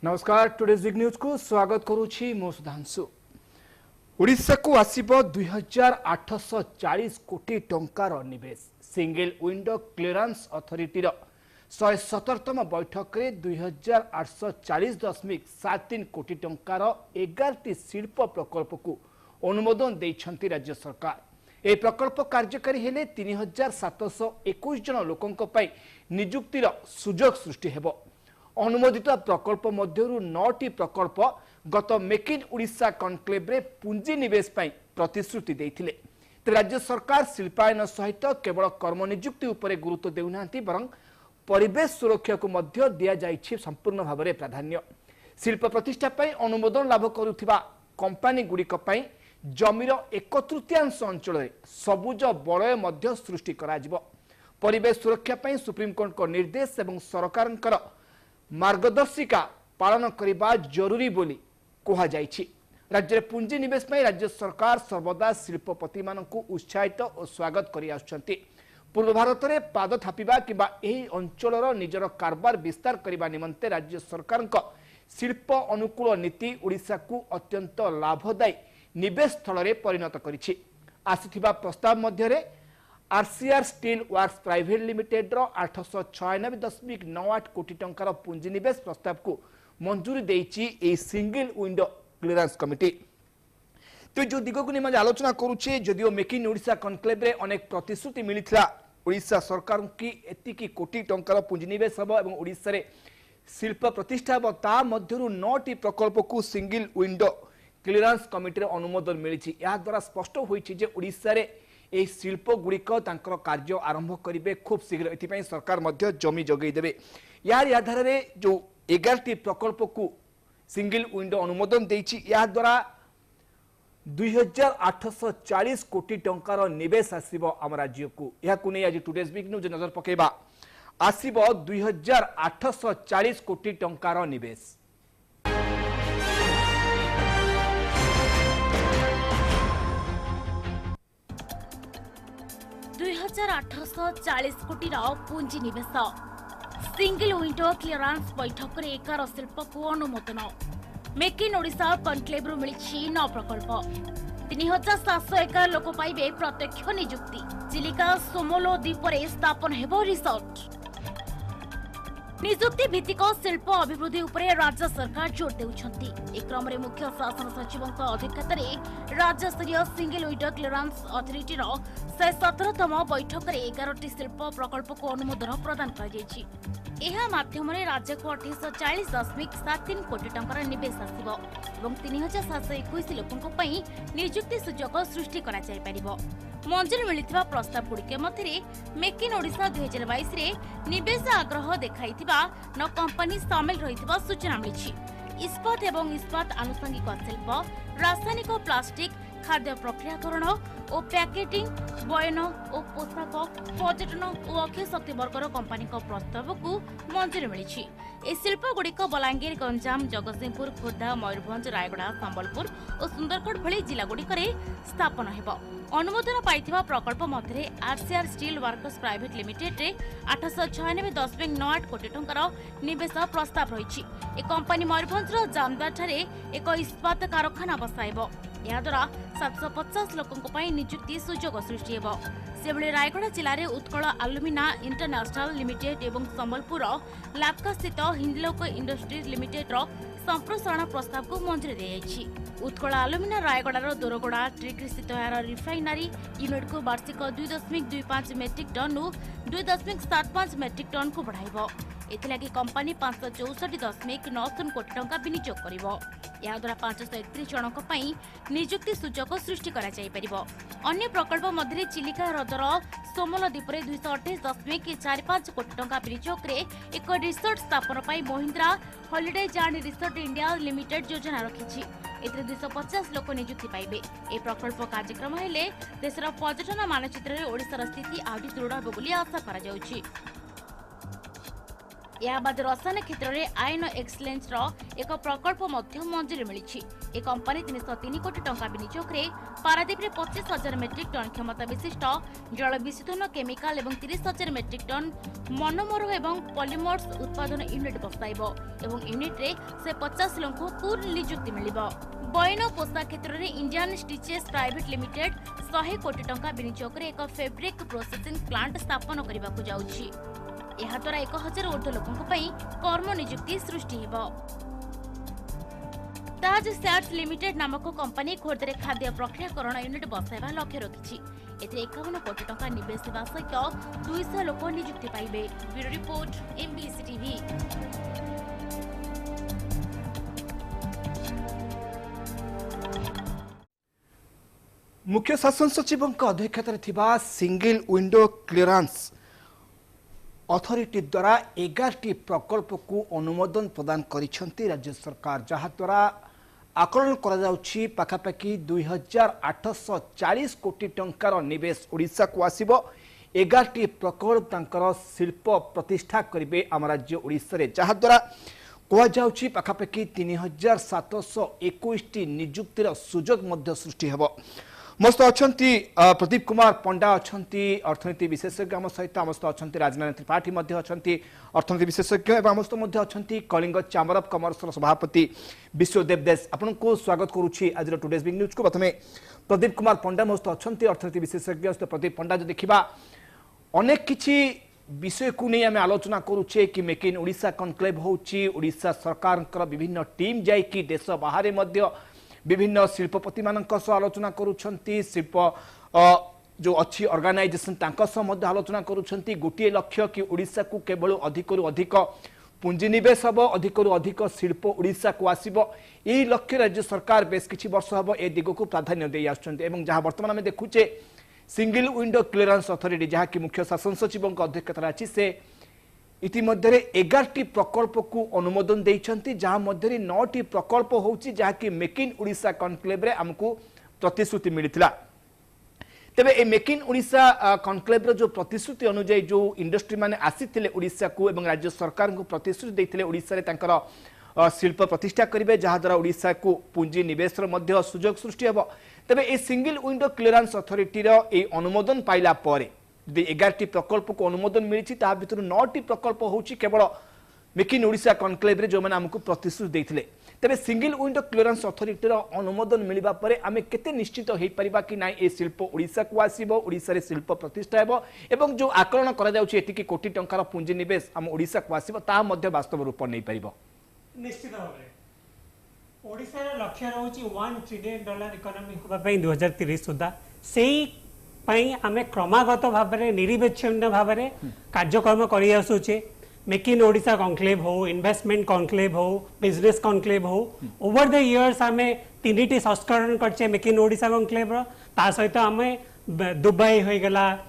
नमस्कार today's big news को स्वागत करुछि मो सुधांशु। ओडिशा को आसीबो 2840 कोटी टंकार निवेश। सिंगल विंडो क्लियरेंस अथॉरिटी रो 117तम बैठक रे 2840.73 कोटी टंकार 11टी शिल्प प्रकल्प को अनुमोदन दैछंती राज्य सरकार। ए प्रकल्प कार्यकारी हेले 3721 जन लोकंक पई नियुक्तिर सुजोग सृष्टि हेबो। अनुमोदित प्रकल्प मध्यरु 9टी प्रकल्प गत मेक इन ओडिशा कनक्लेव रे पुंजी निवेश पई प्रतिश्रुति देथिले। राज्य सरकार शिल्पायन सहित केवल कर्म नियुक्ति उपरे गुरुत्व देउनांती बरं परिवेश सुरक्षा को मध्य दिया जाइछि संपूर्ण भाव में प्राधान्य। शिल्प प्रतिष्ठा पई अनुमोदन लाभ करुथिबा कंपनी गुड़िक पई जमीर 1/3 अंचल रे सबुज बलय मध्य सृष्टि करा जिवो। परिवेश सुरक्षा पई सुप्रीम कोर्ट को निर्देश एवं सरकारनकर मार्गदर्शिका पालन करने जरूरी बोली कहा जाइछि। राज्य में पुंजी निवेश में राज्य सरकार सर्वदा शिल्पपति मानकु उत्साहित और स्वागत करि आछंती। पूर्व भारत में पाद थापिबा किबा एही अंचलर निजर कारबार विस्तार करने निमंते राज्य सरकार शिल्प अनुकूल नीति ओडिशा को अत्यंत लाभदायी निवेश स्थल में परिणत करिछि। आसिथिबा प्रस्ताव मध्यरे RCR steel works private limited रो 896.98 कोटी टंकार पुंजीनिवेश प्रस्ताव को मंजूरी देइछि ए सिंगल विंडो क्लियरेंस कमिटी। तो जो दिगो को निम आलोचना करूछे जदियो मेक इन ओडिशा कनक्लेव रे अनेक प्रतिश्रुति मिलिथिला ओडिशा सरकार की एतिकी कोटी टंकार पुंजीनिवेश हबो एवं ओडिशा रे शिल्प प्रतिष्ठा हबो ता मध्यरु 9टी प्रकल्प को सिंगल विंडो क्लियरेंस कमिटी रे अनुमोदन मिलिछि। या द्वारा स्पष्ट होइछि जे ओडिशा रे ए शिल्प गुड़िक तांकर कार्य आरंभ करेंगे खूब शीघ्र। एथिपाई सरकार मध्य जमी जगै देबे। यार आधार में जो 11टी प्रकल्प को सिंगल विंडो अनुमोदन देइछि या द्वारा 2840 कोटी टंकार निवेश आसीबो आम राज्य को। या को नै आज टुडेज बिग न्यूज नजर पकेबा आसीबो 2840 कोटी टंकार निवेश। 2840 कोटी पुंजी निवेश। सिंगल विंडो क्लियरेंस बैठक में 11 शिल्प को अनुमोदन। मेक इन ओडिशा कनक्लेव रु मिली 9 प्रकल्प। 3700 एकर लोक पाइबे प्रत्यक्ष नियुक्ति। चिलिका सोमोलो द्वीप स्थापन हेबो रिसोर्ट। नियुक्ति भित्तिक शिल्प अभिवृद्धि उपरे राज्य सरकार जोर देउछंती। एक क्रम रे मुख्य शासन सचिवक अध्यक्षता रे राज्य स्तरीय सिंगल विंडो क्लियरेंस अथॉरिटी रो 117तम बैठक रे 11टी शिल्प प्रकल्प को अनुमोदन प्रदान कर जायछि। एहा माध्यम रे राज्य को 2840.73 कोटी टंकार निवेश आसीबो एवं 3721 लोकंक पई नियुक्ति सुजोग सृष्टि करा जाय परिबो। मंजूरी मिलिथिबा प्रस्ताव गुड़िके मध्य मेक इन ओडिशा 2022 रे निवेश आग्रह देखाइथिबा 9 कंपनी सामिल रहिथिबा सूचना मिलिछि। इस्पात एवं इस्पात आनुषंगिक शिल्प, रासायनिक प्लास्टिक, खाद्य प्रक्रियाकरण और पैकेजिंग, बयन और पोशाक, पर्यटन और अक्षय शक्ति वर्गर कंपनी प्रस्ताव को मंजूरी मिली। ए शिल्प गुड़िक बलांगीर, गंजाम, जगतसिंहपुर, खोर्धा, मयूरभंज, रायगड़ा, संबलपुर और सुंदरगढ़ भली जिला गुड़िक स्थापन हेबो। अनुमोदन पाइथिबा प्रकल्प मध्य RCR steel works private limited रे 896.98 कोटी टंकार निवेश प्रस्ताव रही। ए कंपनी मयूरभंजर जामदार ठारे एक इस्पात कारखाना बसाइबो। या द्वारा 750 लोकंक पई नियुक्ति सुजोग सृष्टि हेबो। सेबळे रायगढ़ जिले में उत्कल आलुमिना इंटरनेशनल लिमिटेड एवं संबलपुर लापका स्थित हिंदलोक इंडस्ट्रीज लिमिटेड रो संप्रसारण प्रस्ताव को मंजूरी दी जायछि। उत्कल आलुमिना रायगढ़ दोरगड़ा ट्रिग्री स्थित यार रिफाइनारी यूनिट को वार्षिक 2.25 मेट्रिक टन और 2.75 मेट्रिक टन को बढ़ाइबो। एथिलागि कंपनी 564.90 कोटी टंका विनियोग करिवो। या द्वारा 531 जनक पई नियुक्ति सूचक सृष्टि करा जाय परिबो। अन्य प्रकल्प मध्य चिलिका हृदर सोमल द्वीप रे 228.45 कोटी टंका विनियोग रे एक रिसोर्ट स्थापन पई Mahindra holidays and resort India limited योजना रखिछि। एथिरे 250 लोक नियुक्ति पाइबे। ए प्रकल्प कार्यक्रम हेले देशर पर्यटन मानचित्र रे ओडिशार स्थिति आउरी दृढ़ हेबो बोली आशा करा जाउछि। या बाद रसायन क्षेत्र में आयन एक्सलेंस एक प्रकल्प मंजूरी मिली। ए कंपनी 303 कोटी टंका विनियोग में पारादीप में 25,000 मेट्रिक टन क्षमता विशिष्ट जल विशोधन केमिकाल और 30,000 मेट्रिक टन मोनोमर और पॉलीमर्स उत्पादन यूनिट बसाइब और यूनिट रे से 50 लोगों को नियुक्ति मिल। बयन पोषा क्षेत्र में इंडियन स्टिचेस प्राइवेट लिमिटेड 100 कोटी टंका विनियोग में एक फैब्रिक प्रोसेसिंग प्लांट स्थापन करने को जाउछि। यह द्वारा 1,000 ऊर्ध्व लोकों कर्म नियुक्ति सृष्टि हेब। ताज सैट्स लिमिटेड नामक कंपनी खोर्धे खाद्य प्रक्रियाकरण यूनिट बसाइबा लक्ष्य रखिछि। एते 51 कोटी टंका निवेश हेबा सहित 200 लोक नियुक्ति पाइबे। Bureau report MBC TV. मुख्य शासन सचिव अध्यक्षतार सिंगल विंडो क्लियरेंस अथॉरिटी द्वारा 11 प्रकल्प को अनुमोदन प्रदान करिसेंती राज्य सरकार, जहा द्वारा आकलन करा जाउछि पाखापाखि 2,840 कोटी टंकार निवेश ओडिशा को आसीबो। 11 प्रकल्प तांकर शिल्प प्रतिष्ठा करिवे आम राज्य ओडिशा रे, जहा द्वारा कह जाउछि पाखापाखि 3,721 नियुक्तिर सुजोग मध्य सृष्टि हेबो। मस्त अछंती प्रदीप कुमार पंडा अछंती अर्थनीति विशेषज्ञ आम सहित आमस्त अछंती राजनारायण त्रिपाठी मध्य अछंती अर्थनीति विशेषज्ञ एवं आमस्त मध्य अछंती कलिंग चैम्बर ऑफ कॉमर्स सभापति विश्वदेव देश। आपन को स्वागत करूछि आज टुडेज बिग न्यूज को। प्रथमे प्रदीप कुमार पंडा मस्त अछंती अर्थनीति विशेषज्ञ। प्रदीप पंडा जो देखिबा अनेक किछि विषय को नहीं आम आलोचना करुचे कि मेक इन ओडिशा कनक्लेव होउछि, ओडिशा सरकार विभिन्न टीम जाई कि देश बाहर मध्य विभिन्न शिल्पपति मानक आलोचना करुछंती, शिल्प जो अच्छी ऑर्गेनाइजेशन तांका सह मध्य आलोचना करुछंती। गोटे लक्ष्य कि ओडिशा को केवल अधिकरु अधिक पुंजीनिवेश हम, अधिकरु अधिक शिल्प ओडिशा को आसीबो। यही लक्ष्य राज्य सरकार बेस किछि वर्ष हम ए दिग को प्राधान्य दे आछंती एवं जहां वर्तमान आम देखुचे सिंगल विंडो क्लियरेंस अथॉरिटी जहाँ कि मुख्य शासन सचिव अध्यक्षता अच्छी से इतिमध्य 11 प्रकल्प को अनुमोदन देइछंती, जहाँ मध्य 9टी प्रकल्प होउछि जहाँ कि मेक इन ओडिशा कनक्लेव रे हमको प्रतिश्रुति मिलिथिला। तेबे ए मेक इन ओडिशा कनक्लेव रो जो प्रतिश्रुति अनुଯାयी जो इंडस्ट्री माने आसीथिले ओडिशा को एवं राज्य सरकार को प्रतिश्रुति देइथिले ओडिशा रे तांकर शिल्प प्रतिष्ठा करिवे, जहाँ द्वारा ओडिशा को पुंजी निवेश मध्य सुजोग सृष्टि हेबो। तेबे ए सिंगल विंडो क्लियरेंस अथॉरिटी रो ए अनुमोदन पाइला परे 11टी प्रकल्प को अनुमोदन मिली, ता भितर 9टी प्रकल्प होउछि केवल मेक इन ओडिशा कनक्लेव रे जो माने हमको प्रतिश्रुति देइथिले। तेबे सिंगल विंडो क्लियरेंस अथॉरिटी रो अनुमोदन मिलिबा परे आमे केते निश्चित होई परिबा कि नाइ ए शिल्प ओडिशा को आसीबो, ओडिशा रे शिल्प प्रतिष्ठा हेबो एवं जो आकलन करा जाउछि एतिकी कोटी टंकार पुंजी निवेश हम ओडिशा को आसीबो ता मध्य वास्तव रूप नै परिबो। निश्चित भाव ओडिशा लक्ष्य रोची $1 ट्रिलियन इकोनॉमी होगा 2030 सुधा से आमे क्रमागत भाव में निरपेक्ष भाव में कार्यक्रम कर मेक इन ओडिशा कनक्लेव हो, इन्वेस्टमेंट कनक्लेव हो, बिजनेस कनक्लेव हो, ओवर द इयर्स आमे 3टी संस्करण करछे मेक इन ओडिशा कनक्लेव रो। ता सहित आमे दुबई हो गला,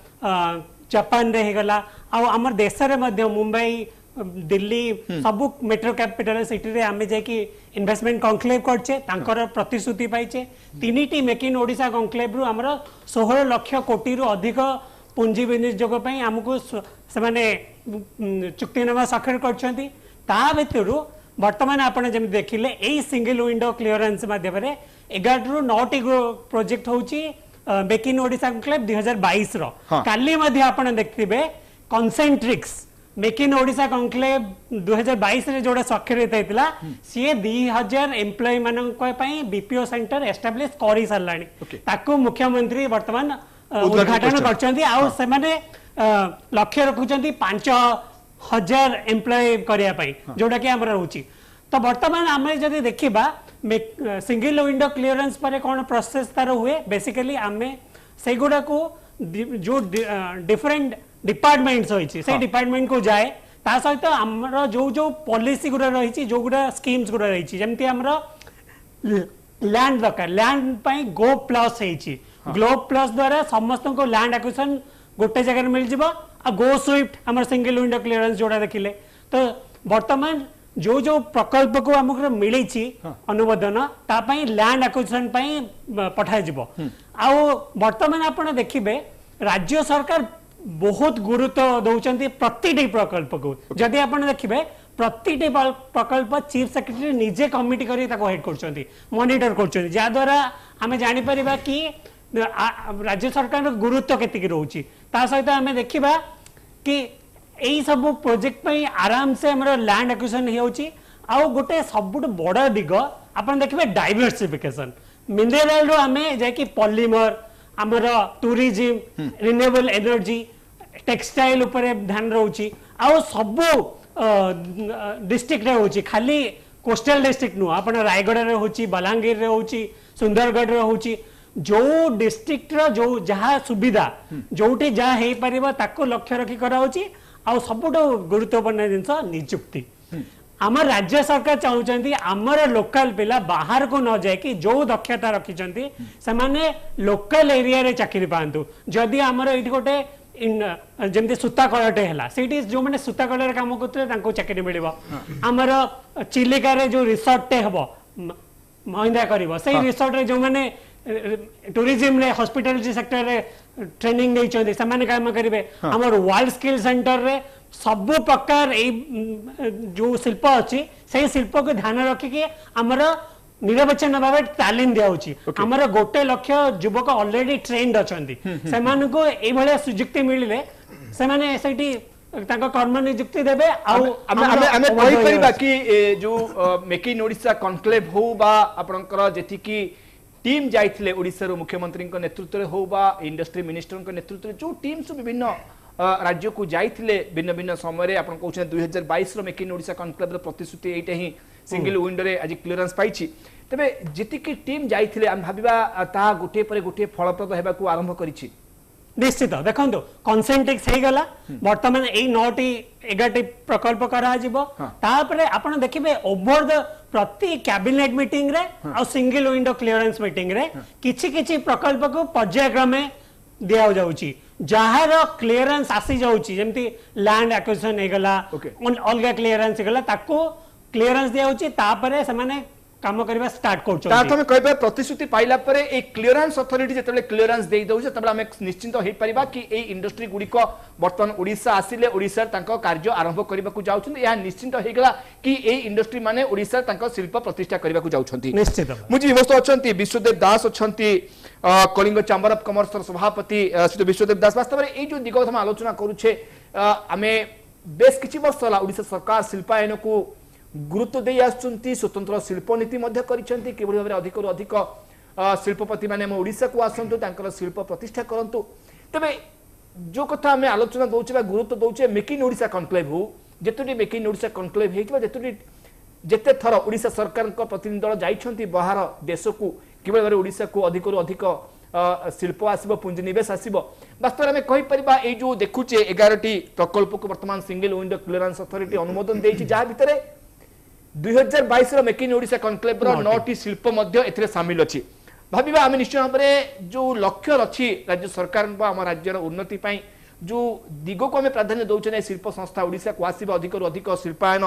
जापान रे हो गला, आम देश रे मध्य मुंबई दिल्ली सबु मेट्रो कैपिटल सिटी रे आमे जाकी इन्वेस्टमेंट कनक्लेव करछे, तांकर प्रतिश्रुति पाइछे। 3टी मेक इन ओडिशा कनक्लेव रु हमर 16 लाख कोटी रु अधिक पुंजी विनियोग पई हमकु से माने चुक्तिनामा स्वाक्षर करछंती। ता भितरु वर्तमान आपण जेम देखिले एई सिंगल विंडो क्लियरेंस माध्यम रे 11 रु 9टी प्रोजेक्ट होउची मेक इन ओडिशा कनक्लेव 2022 रो। काली मध्ये आपण देखथिबे Concentrix make in Odisha conclave 2022 रे जोड़ा स्वाक्षरित होता सी 2000 एम्प्लॉय मानक बीपीओ सेंटर एस्टाब्लिश करी सारलानी। ताकू मुख्यमंत्री वर्तमान उद्घाटन करछंती आउ से माने लक्ष्य रखुचंती 5000 एम्प्लॉय करिया पई जोड़ा कि हमरा रहउची। तो वर्तमान आमे जदि देखिबा सिंगल विंडो क्लियरेंस पर कोन प्रोसेस तार हुए बेसिकली आमे से गुडा को जो डिफरेंट डिपार्टमेंट्स होइछि से डिपार्टमेंट को जाए ता सहित हमर जो जो पॉलिसी गुरा रहिछि जो गुरा स्कीम्स गुरा रहिछि जेमति हमर लैंड दरकार लैंड पई गो प्लस हेछि ग्लो प्लस द्वारा समस्त को लैंड एक्विजिशन गोटे जगह मिल जिवो आ गो स्विफ्ट हमर सिंगल विंडो क्लियरेंस जोड़ा देखिले। तो वर्तमान जो जो प्रकल्प को हमर मिलिछि अनुमोदन ता पई लैंड एक्विजिशन पई पठाइ जिवो। आ वर्तमान आपण देखिबे राज्य सरकार बहुत गुरुत्व दौरान प्रति प्रकल्प को जदि आप देखिए प्रति प्रकल्प चीफ सेक्रेटरी निजे कमिटी कर हेड कर मॉनिटर कर जहाद्वारा आम जापर कि राज्य सरकार गुरुत्व केतिक रोचे सहित आम देखा कि यही सब प्रोजेक्ट आराम से हमर लैंड एक्विजिशन हो गोटे सबुठ बड़ दिग आप देखिए डाइवर्सिफिकेशन मिनरल रो आम जाकि पॉलीमर आमर टूरिज्म रिन्यूएबल एनर्जी टेक्सटाइल उपरे ध्यान रोची आउ सबु डिस्ट्रिक्ट रे होची खाली कोस्टल डिस्ट्रिक्ट नु आपण रायगढ़ रे होची बलांगीर रे होची सुंदरगढ़ रे होची जो डिस्ट्रिक्ट रो जो जहा सुविधा जोठी जहा हे परिबा ताको लक्ष्य रखी करा होची आ सबुठ गुरुत्वपूर्ण जिनस नियुक्ति आमर राज्य सरकार चाहते आमर लोकल पिला बाहर को न जाए कि जो दक्षता रखिंट से लोकल एरिया रे चाकरी पातु जदि आमर ये गोटे जमती सूता कलटे है जो मैंने सूता कलर काम करते चाकरी मिल आमर चिलिका रे जो रिसोर्ट टे हम महिंद्रा कर से रिसोर्ट रे जो मैंने टूरिज्म रे हॉस्पिटैलिटी सेक्टर रे ट्रेनिंग नहीं से काम करेंगे आमर वर्ल्ड स्किल सेंटर रे सब प्रकार जो शिल्प अच्छी से शिल्प को ध्यान रखिकी आमर निरवच्छिन्न भाव तालीम दिया आमर गोटे लक्ष्य युवक ऑलरेडी ट्रेंड अच्छा से सुजुक्ति मिले से कर्म नियुक्ति देवे कि जो मेक इन ओडिशा कॉन्क्लेव हो आपनकर जेतिकी टीम जाइथिले ओडिशा रो मुख्यमंत्री नेतृत्व में हो इंडस्ट्री मिनिस्टर नेतृत्व में जो टीम सब विभिन्न राज्य को जाइथिले भिन्न भिन्न समय आप 2022 make in Odisha conclave प्रतिश्रुति Etah he single window रे आज क्लियरेंस पाइछि तबे जेतिकी टीम जाइथिले हम भाबिबा ता गोटे पर गोटे फलप्रद हेबाकू आरंभ करिछि निश्चित देखो कनसेंट्रिक्स हो गला बर्तमान यही 9टी 11टी प्रकल्प करा आपन देखिए ओवर द प्रति कैबिनेट मीटिंग रे और सिंगल विंडो क्लियरेंस मीटिंग रे किछि किछि प्रकल्प को पर्यायक्रमे दिया जाउची जहार क्लियरेंस आसी जाउची जेमती लैंड एक्विजिशन हे गला अलगा क्लियरेंस हे गला ताको क्लियरेंस दिया जाउची तापरे से काम करबा स्टार्ट करछो ताथमे कहबे प्रतिश्रुति पाइला परे ए क्लियरेंस अथॉरिटी जतबे क्लियरेंस देई दउ तबे हम निश्चिंत होई परिबा कि ए इंडस्ट्री गुडी को वर्तमान ओडिशा आसिले ओडिशा तांको कार्य आरंभ करबा को जाउछन या निश्चिंत होई गेला कि ए इंडस्ट्री माने ओडिशा तांको शिल्प प्रतिष्ठा करबा को जाउछंती निश्चित मुझे व्यवस्थ अछंती विश्वदेव दास अछंती कलिंग चैम्बर ऑफ कॉमर्स सभापति श्री विश्वदेव दास वास्तव में ए जो दिग हम आलोचना करूछे आमे बेस किछि वर्ष होला ओडिशा सरकार शिल्पायन को गुरुत्व दे आसुंती स्वतंत्र शिल्प नीति किभली भाव अधिक अधिक शिल्पपति माने ओडिशा को आसंतु तांकर शिल्प प्रतिष्ठा करंतु तबे जो कथा आम आलोचना दौचे गुरुत्व दौचे मेक इन ओडिशा कॉन्क्लेव हो जेतुटी मेक इन ओडिशा कॉन्क्लेव हेतिबा जेतुटी जेते थर ओडिशा सरकार प्रतिनिधि दल जाइछंती बाहर देश को किभली भाव ओडिशा को अधिक अधिक शिल्प आसीबो पुंजीनिवेश आसीबो वास्तव में कहि परिबा ए जो देखुचे 11टी प्रकल्प को वर्तमान सिंगल विंडो क्लियरेंस अथॉरिटी अनुमोदन देछि जहा भितरे 2022 रो मेक इन ओडिशा कॉन्क्लेव रो 9टी शिल्प मध्य एथिरे शामिल अछि भाबिबा आमे निश्चय भाबरे जो लक्ष्य अछि राज्य सरकार बा हम राज्यर उन्नति पई जो दिगो को आमे प्राधान्य दउछने शिल्प संस्था ओडिशा को आसीबा अधिक अधिक शिल्पायन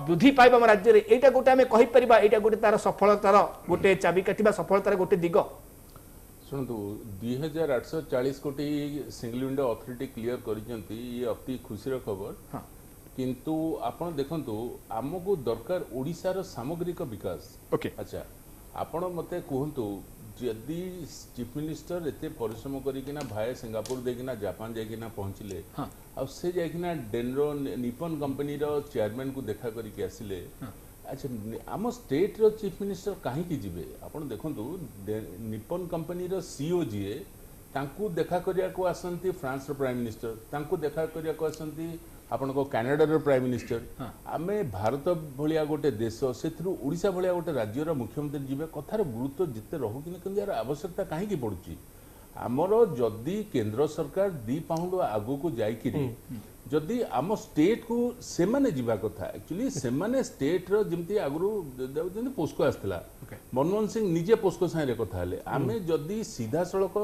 वृद्धि पाइबा हम राज्य रे एटा गोटे आमे कहि परिबा एटा गोटे तार सफलतार गोटे चाबिकाठी बा सफलतार गोटे दिग शुणु 2840 कोटी सिंगल विंडो अथॉरिटी क्लियर करिसेंती ये अति खुशी खबर हाँ किंतु आपण देखंतु आमको दरकार ओडिशार सामग्रिक विकास ओके अच्छा आपण मते कहंतु जदि चीफ मिनिस्टर एते परिश्रम करिकिना भाए सिंगापुर देकिना जापान जाइकिना पहुंचले हाँ आ से जाइकिना डेनरो निपन कंपनी रो चेयरमैन को देखा करिके आसिले हाँ अच्छा आम स्टेट रो चीफ मिनिस्टर कहीं जीवे आपण देखंतु निपन कंपनी रो सीईओ जीए तांकू देखा करिया को आसंती फ्रांस रो प्राइम मिनिस्टर तांकू देखा करिया को आसंती आपण को कनाडा रो प्राइम मिनिस्टर आमे भारत भलिया गोटे देश से ओडिशा भलिया गोटे राज्यर मुख्यमंत्री जीवे कथार गुरुत्व जिते रहू कि यार आवश्यकता कहीं पड़ुची आमर जदि केंद्र सरकार 2 पाउंड आगु को जाइकिरी जदि आम स्टेट को सेमाने जीवा कथा एक्चुअली सेमाने स्टेट रो जिमती आगु जदि पोस्को आसला मनमोहन सिंह निजे पोस्को साइरे कथा हले आमे जदि सीधा सड़क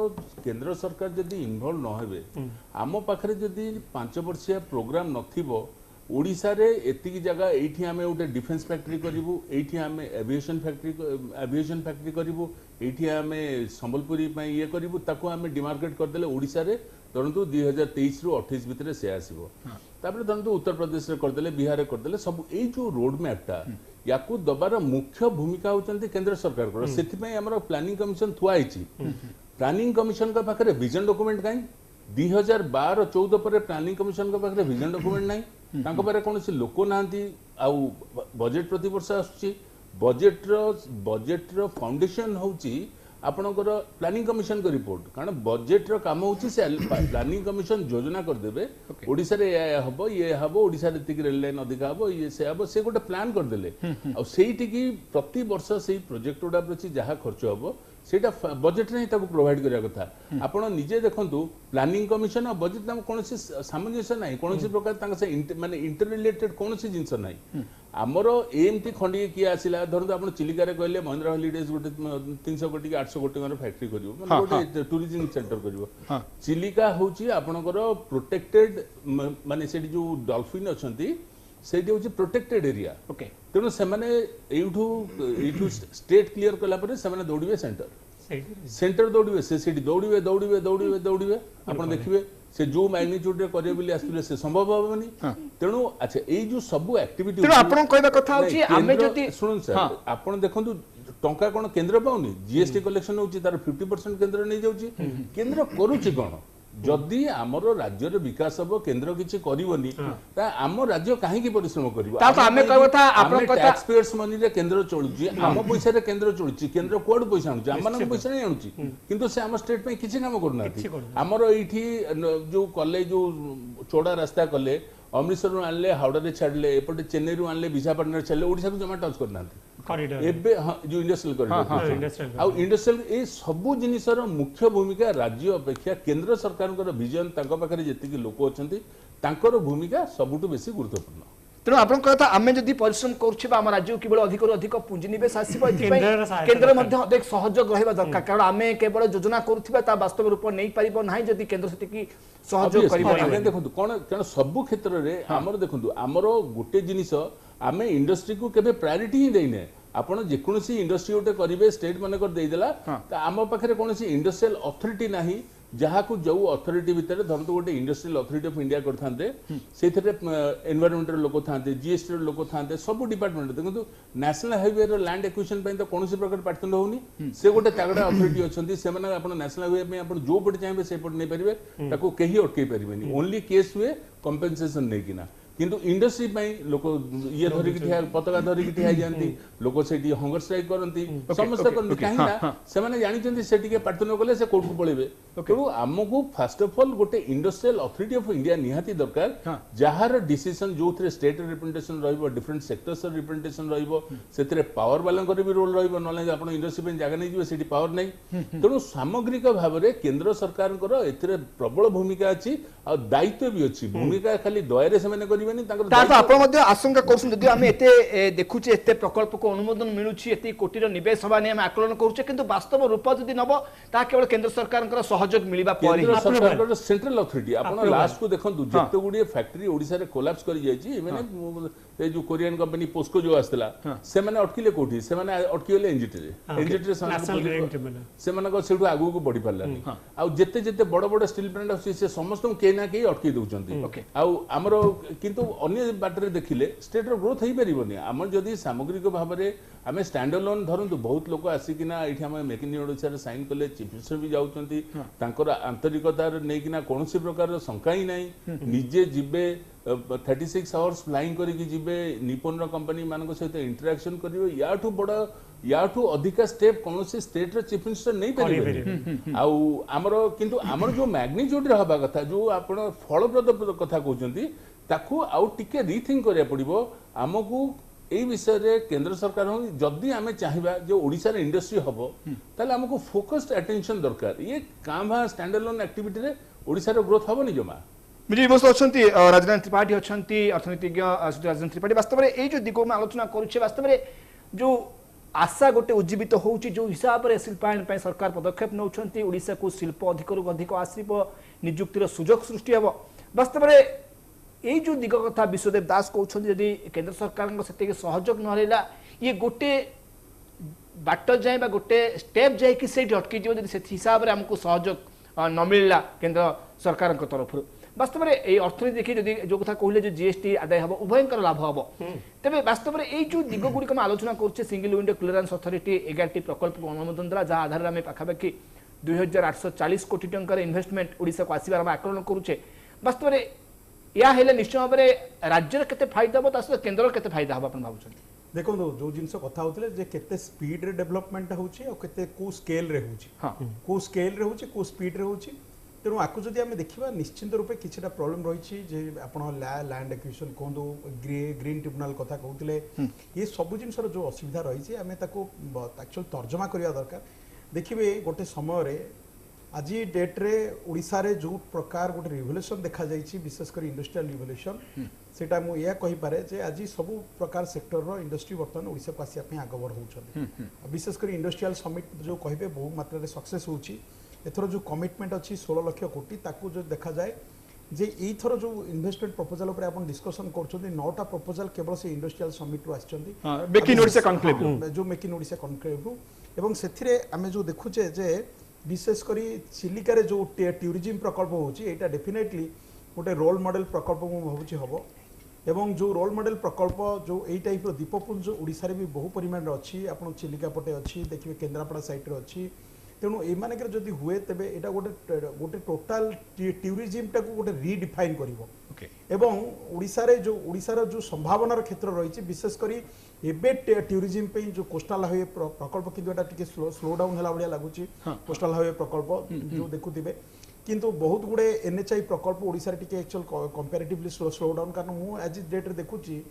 केंद्र सरकार जदि इन्वॉल्व न हेबे आम पाखरे जदि 5 वर्षिया प्रोग्राम नथिबो ओडिशा रे एतिकी जगह एठी आमे उटे डिफेंस फैक्ट्री करिवु एठी आमे एविएशन फैक्ट्री करिवु एठी आमे संबलपुरी पई ये करिवु ताको आमे डिमार्केट कर देले ओडिशा रे धरतु 2023 रु 28 भितर से आसीबो तापर धरतु उत्तर प्रदेश रे करदेले बिहार रे करदेले सब ए जो रोड मैप टा याकू दबार मुख्य भूमिका होचंती केंद्र सरकार को सेति पई हमर प्लानिंग कमिशन थुआ आइची प्लानिंग कमिशन का पाखरे विजन डॉक्यूमेंट काई 2012-14 पर प्लानिंग कमिशन का पाखरे विजन डॉक्यूमेंट नाही तांको पारे कोनसी लोक नांती आउ बजेट प्रति वर्ष आसुची बजेट रो फाउंडेशन होची आपणकर प्लानिंग कमिशन को रिपोर्ट कारण बजेट रो काम होची से प्लानिंग कमिशन योजना कर देबे ओडिसा रे हबो ये हबो ओडिसा रे तिक रेल लाइन अधिक हबो ये से हबो से गोटे प्लान कर देले आ सेठी की प्रति वर्ष सेही प्रोजेक्ट ओडा प्रति जहा खर्च हबो सेटा बजेट रे ताको प्रोवाइड करिया कथा आपण निजे देखंतु प्लानिंग कमिशन और बजेट नाम कोनसी सामंजस्य नाही कोनसी प्रकार तांग से माने इंटर रिलेटेड कोनसी जिंस नाही आमर एमती खंडी किए आसिला धरतु आपण चिलिका रे कहले महिंद्रा हॉलिडेज गोटे 300 कोटी 800 कोटी माने फैक्ट्री करिवो माने गोटे टूरिज्म सेंटर करिवो चिलिका होची आपणकर प्रोटेक्टेड माने सेठी जो डॉल्फिन अछंती सेठी होची प्रोटेक्टेड एरिया ओके तेणु सेमाने एठू स्टेट क्लियर कला परे सेमाने दौड़िबे सेंटर दौड़िबे से सेठी दौड़िबे आपण देखिबे से जो मैग्नीट्यूड रे करे बोली आस्तिले से संभव होबनी तेणु अच्छा ए जो सब एक्टिविटी तेणु आपण कहबा कथा होची आमे जति सुन सर आपण देखंतु टंका कोन केंद्र पाउनी जीएसटी कलेक्शन होची तार 50% केंद्र नै जाउची केंद्र करूची कोन जदि आमर राज्य रे विकास हबो केंद्र किछि करिवनी ता आम राज्य काहे की परिश्रम करिवो ता आमे कहबो था आपण कथा टैक्स पेयर्स मनी रे केंद्र चलुची आम पैसा रे केंद्र चलुची केंद्र कोड पैसा आनुची आमन पैसा नै आनुची किंतु से आम स्टेट पे किछि काम करनाती हमर एठी जो कॉलेज जो चौड़ा रास्ता कले अमृतसर आनले हावड़ा रे छाडले एपटे चेन्नई रु आनले विशाखापट्टनम रे छाडले ओडिसा को जमा टच करनाती कॉरिडोर एबे जो इंडस्ट्रियल कॉरिडोर आ इंडस्ट्रियल ए सब जिनिसर मुख्य भूमिका राज्य अपेक्षा केंद्र सरकार विजन तांको पाखरे जेतिकी लोक अछंती तांकर भूमिका सबुटु बेसी गुरुत्वपूर्ण तेणु आपण कहता आमे जदि परिश्रम करूछबा हम राज्य केवल अधिक अधिक पुंजी निवेश आसीबो केंद्र मध्ये अधिक सहयोग रहबा दरकार कारण आमे केवल योजना करूथिबा ता वास्तव रूप नै पारिबो नाही जदि केंद्र सती की सहयोग करिबो आमे देखंतु कोन सब क्षेत्र रे हमर देखंतु हमर गोटे जिनिस आमे इंडस्ट्री को केबे प्रायोरिटी ही देइने आपण जेकोसी इंडस्ट्री गोटे करिवे स्टेट मानकर देइदेला त आम पाखरे कोनसी इंडस्ट्रियल अथॉरिटी नाही जहाँ को जो अथॉरिटी भितर धरतु गोटे इंडस्ट्रियल अथॉरिटी ऑफ इंडिया करथांते सेथरे एनवायरमेंटल लोक थांते जीएसटी लोक थांते सब डिपार्टमेंट देखंतु नेशनल हाईवे रो लैंड एक्विजिशन पई तो कोनोसी प्रकार पार्टनर होनी से गोटे तागड़ा अथॉरिटी अछंती से माने आपण नेशनल हाईवे पे आपण जो पट चाहेबे से पट नै परिबे ताको केही अटकै परिबेनी ओनली केस हुए कंपेंसेशन नै किना किंतु इंडस्ट्री पई लोक ये धरि कि पताका धरि कि ठिया जानती लोक सेठी हंगर स्ट्राइक करंती समस्त करंती काहे ना से माने जानि चंती सेठी के पार्टनर कोले से कोर्ट को पळेबे तो हमको फर्स्ट ऑफ ऑल गोटे इंडस्ट्रियल अथॉरिटी ऑफ इंडिया निहाती दरकार जहार डिसीजन जो थरे स्टेट रिप्रेजेंटेशन रहइबो डिफरेंट सेक्टर्स रिप्रेजेंटेशन रहइबो सेतरे पावर वाला कर भी रोल रहइबो नले आपण इंडस्ट्री पे जागा नै जिवे सेठी पावर नै तेणु सामग्रिक भाव रे केंद्र सरकार को एतरे प्रबल भूमिका अछि आ दायित्व भी अछि भूमिका खाली दयारे से माने करिवेनी ताकर तातो आपण मध्ये आशंका करछन जदि हम एते देखुचे एते प्रकल्प को अनुमोदन मिलुछि एते कोटी रो निवेश हवा नै हम आकलन करूचे किंतु वास्तव रूप जदि नबो ता केवल केंद्र सरकार को सहयोग मिलिबा परि सरकार सेंट्रल अथॉरिटी आपण लास्ट को देखंतु जते गुडी फैक्ट्री ओडिसा रे कोलैप्स करि जायछि माने ए जो कोरियन कंपनी पोस्को जो आस्तला से माने अटकिले कोठी से माने अटकिले एनजीटी रे से माने को सेठु आगु को बढ़ी पारलानी आ जते जते बड़ बड़ स्टील प्लांट अछि से समस्त के ना के अटकी दउचंती आ हमरो किंतु अन्य बाटरे देखिले स्टेट रो ग्रोथ हेई परिबोनी हमर जदी सामग्रिक भाव रे आमे स्टैंड अलोन धरंतु बहुत लोक आसिकिना एठी हम मेक इन ओडिसा रे साइन कले चीफ मिनिस्टर भी जाउचंती तांकर आंतरिकता नै किना कोनोसी प्रकार शंका ही नै निजे जिबे 36 आवर्स फ्लाइंग करिकि जिबे निपन रो कंपनी मानको सहित इंटरेक्शन करिवे याठू बड़ा याठू अधिका स्टेप कोनोसी स्टेट रो चीफ मिनिस्टर नै परिबे आ हमरो किंतु हमर जो मैग्नीट्यूड रे हबा कथा जो आपण फलप्रद कथा कहउचंती ताकू आउ टिके रीथिंक करिया पड़िबो हमकू एई विषय रे केंद्र सरकार हो जदि आमे चाहिबा जो ओडिसा रे इंडस्ट्री हबो ताले हमकू फोकस्ड अटेंशन दरकार ये कामहा स्टैंड अलोन एक्टिविटी रे ओडिसा रो ग्रोथ हबो नि जमा मिली बस अछंती राजनाथ त्रिपाठी अछंती अर्थनीतिज्ञ राजनाथ त्रिपाठी वास्तव में एई जो दिगो में आलोचना करूछे वास्तव में जो आशा गोटे उज्जीवित होउची जो हिसाब रे शिल्पायन पे सरकार पदक्षेप नउछंती ओडिसा को शिल्प अधिक रु अधिक आसीबो नियुक्तिर सुजोग सृष्टि हबो वास्तव में एई जो दिग कथा विश्वदेव दास कहउछंती यदि केंद्र सरकार को सेते के सहयोग न रहला ये गोटे बाट जाय बा गोटे स्टेप जाय कि सेठी अटकी जीव यदि से हिसाब रे हमको सहयोग न मिलला केंद्र सरकार तरफ वास्तव में ये अर्थनीति देखिए जदि जो कथा कहले जो जीएसटी आदाय हम उभयंकर लाभ हम तेज वास्तव में ये जो दिग गुड़िक आलोचना कर सिंगल विंडो क्लियरेंस अथॉरिटी 11टी प्रकल्प को अनुमोदन देला जहाँ आधार में पाखापाखि 2840 कोटी टंकार इन्वेस्टमेंट ओडिशा को आसबार आकलन करुचे वास्तव में या हेले निश्चय भाव में राज्य केते फायदा हम सहित केन्द्र केते फायदा हम आप भावुं देखो जो जिनस कथा होते जे केते स्पीड रे डेवलपमेंट होची और केते को स्केल रे होची को स्केल रे होची को स्पीड रे होची तेणु आपको जदि आम देखा निश्चिंत रूपे किछटा प्रॉब्लम रही जे आपण लैंड एक्विजिशन कहूँ ग्रीन ट्रिब्यूनल कथा कहते ये सब जिनसर जो असुविधा रही आम एक्चुअल तर्जमा करवा दरकार देखिए गोटे समय आज डेट रे ओडिशा रे जो प्रकार गोटे रिवोल्यूशन देखा जाइए विशेषकर इंडस्ट्रियल रिवोल्यूशन सेटा मु या कहि पारे जे आज सब प्रकार सेक्टर रो इंडस्ट्री बर्तमान ओडिशा को आसिया आगे बढ़ाऊँ विशेषकर इंडस्ट्रियल समिट जो कहे बहु मात्रा सक्सेस होची एथर जो कमिटमेंट अच्छी 16 लाख कोटी ताकू जो देखा जाए जे ई थर जो इन्वेस्टमेंट प्रपोजल ऊपर आपण डिस्कशन करछोंती 9टा प्रपोजल केवल से इंडस्ट्रियल समिट रो आछछंती मेक इन ओडिशा कॉन्क्लेव जो मेक इन ओडिशा कॉन्क्लेव एवं सेथिरे आमे जो देखुचे जे विशेष करी चिलिका रे जो टूरिज्म प्रकल्प होची एटा डेफिनेटली गोटे रोल मॉडल प्रकल्प मु भाबुची हबो एवं जो रोल मॉडल प्रकल्प जो एई टाइप रो दीपपुंज ओडिशा रे भी बहु परिमाण रे अछि आपण चिलिका पटे अछि देखिबे केन्द्रापड़ा साइट रे अछि तेणु एमानकर जदि हुए तेबे एटा गोटे गोटे टोटाल टूरिज्म टाको गोटे रीडिफाइन करिवो एवं ओडिशा रे जो संभावनार क्षेत्र रही विशेष करी एबे टूरिज्म पे जो कोस्टल हाईवे प्रकल्प किंतु एटा टिके स्लो डाउन हला बडिया लागुची कोस्टल हाईवे प्रकल्प जो देखुथिबे किंतु बहुत गुडे एनएचआई प्रकल्प ओडिशा रे टिके एक्चुअल कंपैरेटिवली स्लो डाउन कारण मु आज डेट रे देखुची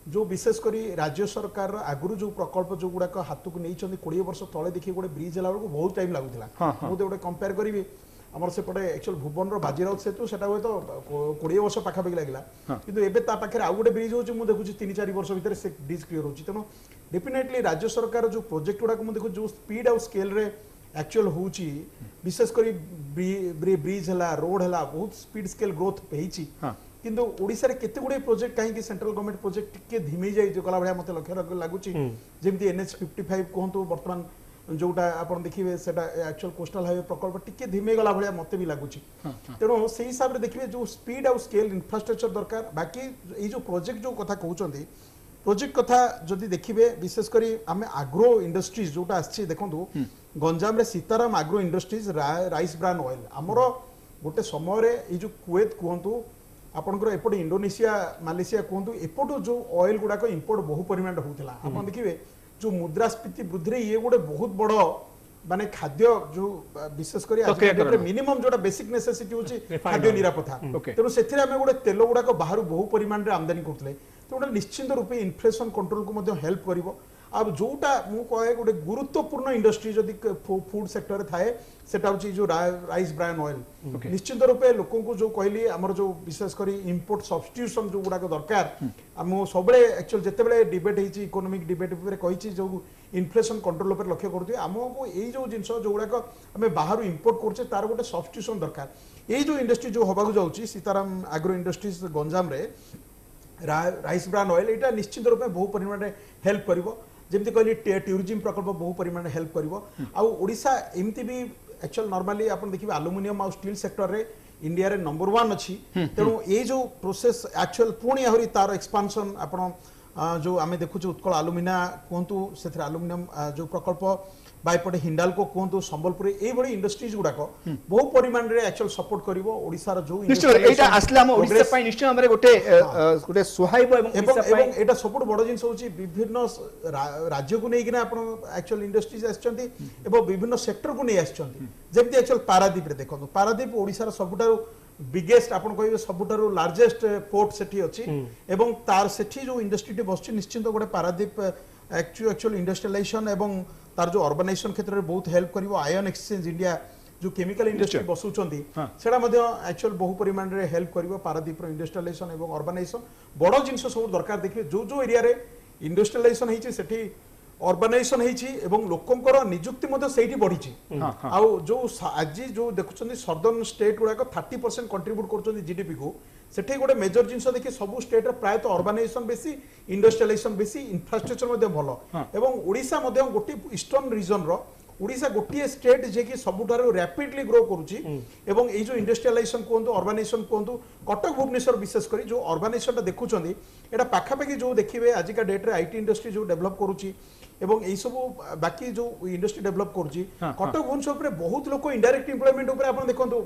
जो विशेष करी राज्य सरकार आगुरी जो प्रकल्प जो गुड़ाक हाथ को नहीं 20 वर्ष तले देखिए गोटे ब्रिज है बहुत टाइम लगुला मुझे गोटे कंपेयर करी आमर सेपटे एक्चुअल भुवन बाजीराउत सेतु से हूँ तो 20 वर्ष पाखापाखि लगे किंतु एबे ता पाखे आउ गोटे ब्रिज होची देखुँ 3-4 वर्ष भितर से ब्रिज क्लियर होची तेणु डेफिनेटली राज्य सरकार जो प्रोजेक्ट गुड़ाक देखुँ जो स्पीड आउ स्केल रे एक्चुअल होची विशेष करी ब्रिज है रोड है बहुत स्पीड स्केल ग्रोथ होती किंतु ओडिशा रे केते गुडे प्रोजेक्ट कहीं सेंट्रल गवर्नमेंट प्रोजेक्ट टिके धीमे जाई जो गला भया मते लक्ष्य लागुची जेमती एनएच 55 कहंतु वर्तमान जोटा आपण देखिबे सेटा एक्चुअल कोस्टल हाईवे प्रकल्प टिके धीमे गला भया मते भी लागुची तेणु से हिसाब रे देखिबे जो स्पीड और स्केल इंफ्रास्ट्रक्चर दरकार बाकी ए जो प्रोजेक्ट जो कथा कहउचंती प्रोजेक्ट कथा जदि देखिबे विशेष करी आमे एग्रो इंडस्ट्रीज जोटा आछि देखंतु गंजाम रे Sitaram agro industries rice bran oil हमरो गोटे समय रे ए जो कुवैत कहंतु आपनकर एपटे इंडोनेशिया मालेशिया कहतु एपटू जो ऑयल गुड़ाक इंपोर्ट बहु परिमाण होता आप देखिए जो मुद्रास्फीति वृद्धि ये गोटे बहुत बड़ माने खाद्य जो विशेषकर मिनिमम जोटा बेसिक नेसेसिटी होची खाद्य निरापत्ता तेणु से गोटे तेल गुड़ाक बाहर बहु परिमाण आमदानी करते तो निश्चिंत रूपे इन्फ्लेशन कंट्रोल को हेल्प करिवो अब जोटा मु कहे गोटे गुरुत्वपूर्ण इंडस्ट्री जदि फूड सेक्टर थाए सेटा होची जो राइस ब्रान ऑयल निश्चित रूपे लोकों को जो कहली हमर जो विशेष करी इंपोर्ट सब्स्टिट्यूशन जो गुडाक दरकार हम सबले एक्चुअल जेतेबेले डिबेट हेची इकोनॉमिक डिबेट ऊपर कहिची जो इन्फ्लेशन कंट्रोल ऊपर लक्ष्य करथि हमको एई जो जिंस जो गुडाक हमें बाहर इंपोर्ट करछे तार गोटे सब्स्टिट्यूशन दरकार एई जो इंडस्ट्री जो होबाकू जाउची सीताराम एग्रो इंडस्ट्रीज गंजाम रे राइस ब्रान ऑयल एटा निश्चित रूपे बहु परिमाण हेल्प करिवो जेमती कहली टूरिज्म प्रकल्प बहु परिमाण हेल्प करिवो आ ओडिशा एमती भी एक्चुअल नॉर्मली आपण देखिबे एल्युमिनियम और स्टील सेक्टर रे इंडिया रे नंबर 1 अछि तेणु ये जो प्रोसेस एक्चुअल पुणी आहरी तार एक्सपांशन आपण जो आमे देखु उत्कल एल्युमिना कहतु से एल्युमिनियम जो प्रकल्प बायपटे हिंडाल्को कहतु संबलपुर ए बड़ी इंडस्ट्रीज गुडाक बहु परिमाण रे एक्चुअल सपोर्ट करिवो ओडिसा रो जो निश्चय एटा असला हम ओडिसा पई निश्चय हमरे गोटे सुहाइबो एवं एटा सबुठ बड़ जिंस होची विभिन्न राज्य को नै किना आपण एक्चुअल इंडस्ट्रीज आछचंती एवं विभिन्न सेक्टर को नै आछचंती जेमति एक्चुअल पारादीप रे देखो पारादीप ओडिसा रो सबुठारो बिगेस्ट आपण कहबे सबुठारो लार्जेस्ट पोर्ट सेठी अछि एवं तार सेठी जो इंडस्ट्रीटी बसची निश्चित गोटे पारादीप एक्चुअल इंडस्ट्रियलाइजेशन एवं तार जो अर्बनाइजेशन क्षेत्र में बहुत हेल्प करिवो आयन एक्सचेंज इंडिया जो केमिकल इंडस्ट्री बसुचंती सेटा मध्ये एक्चुअल बहु परिमाण रे हेल्प करिवो पारादीप रो इंडस्ट्रियलाइजेशन एवं अर्बनाइजेशन बड़ जिंस सब दरकार देखिए जो जो एरिया रे इंडस्ट्रियलाइजेशन हेची सेठी अर्बनाइजेशन हेची एवं लोकंकर नियुक्ति मध्ये सेठी बढ़ीची आ जो आज जो देखुचंती सदर्न स्टेट गुडाक 30% कंट्रीब्यूट करचंती जीडीपी को सेठी गोटे मेजर जिंस देखिए सब स्टेट रे प्रायत अर्बनाइजेशन बेसी इंडस्ट्रियलाइजेशन बेसी इंफ्रास्ट्रक्चर मध्ये भलो एवं ओडिशा मध्ये गोटे ईस्टर्न रीजन रो ओडिशा गोटे स्टेट जे कि सबुठारु रैपिडली ग्रो करूची एवं ए जो इंडस्ट्रियलाइजेशन कोंतु अर्बानाइजेशन कोंतु कटक भुवनेश्वर विशेष करी जो अर्बानाइजेशन देखुचंदी एटा पाखापाखि जो देखिबे आजिका डेट रे आईटी इंडस्ट्री जो डेवलप करूची एवं ए सब बाकी जो इंडस्ट्री डेवलप करूची कटक भुवनेश्वर ऊपर बहुत लोक इनडायरेक्ट एम्प्लॉयमेंट ऊपर आपण देखंतु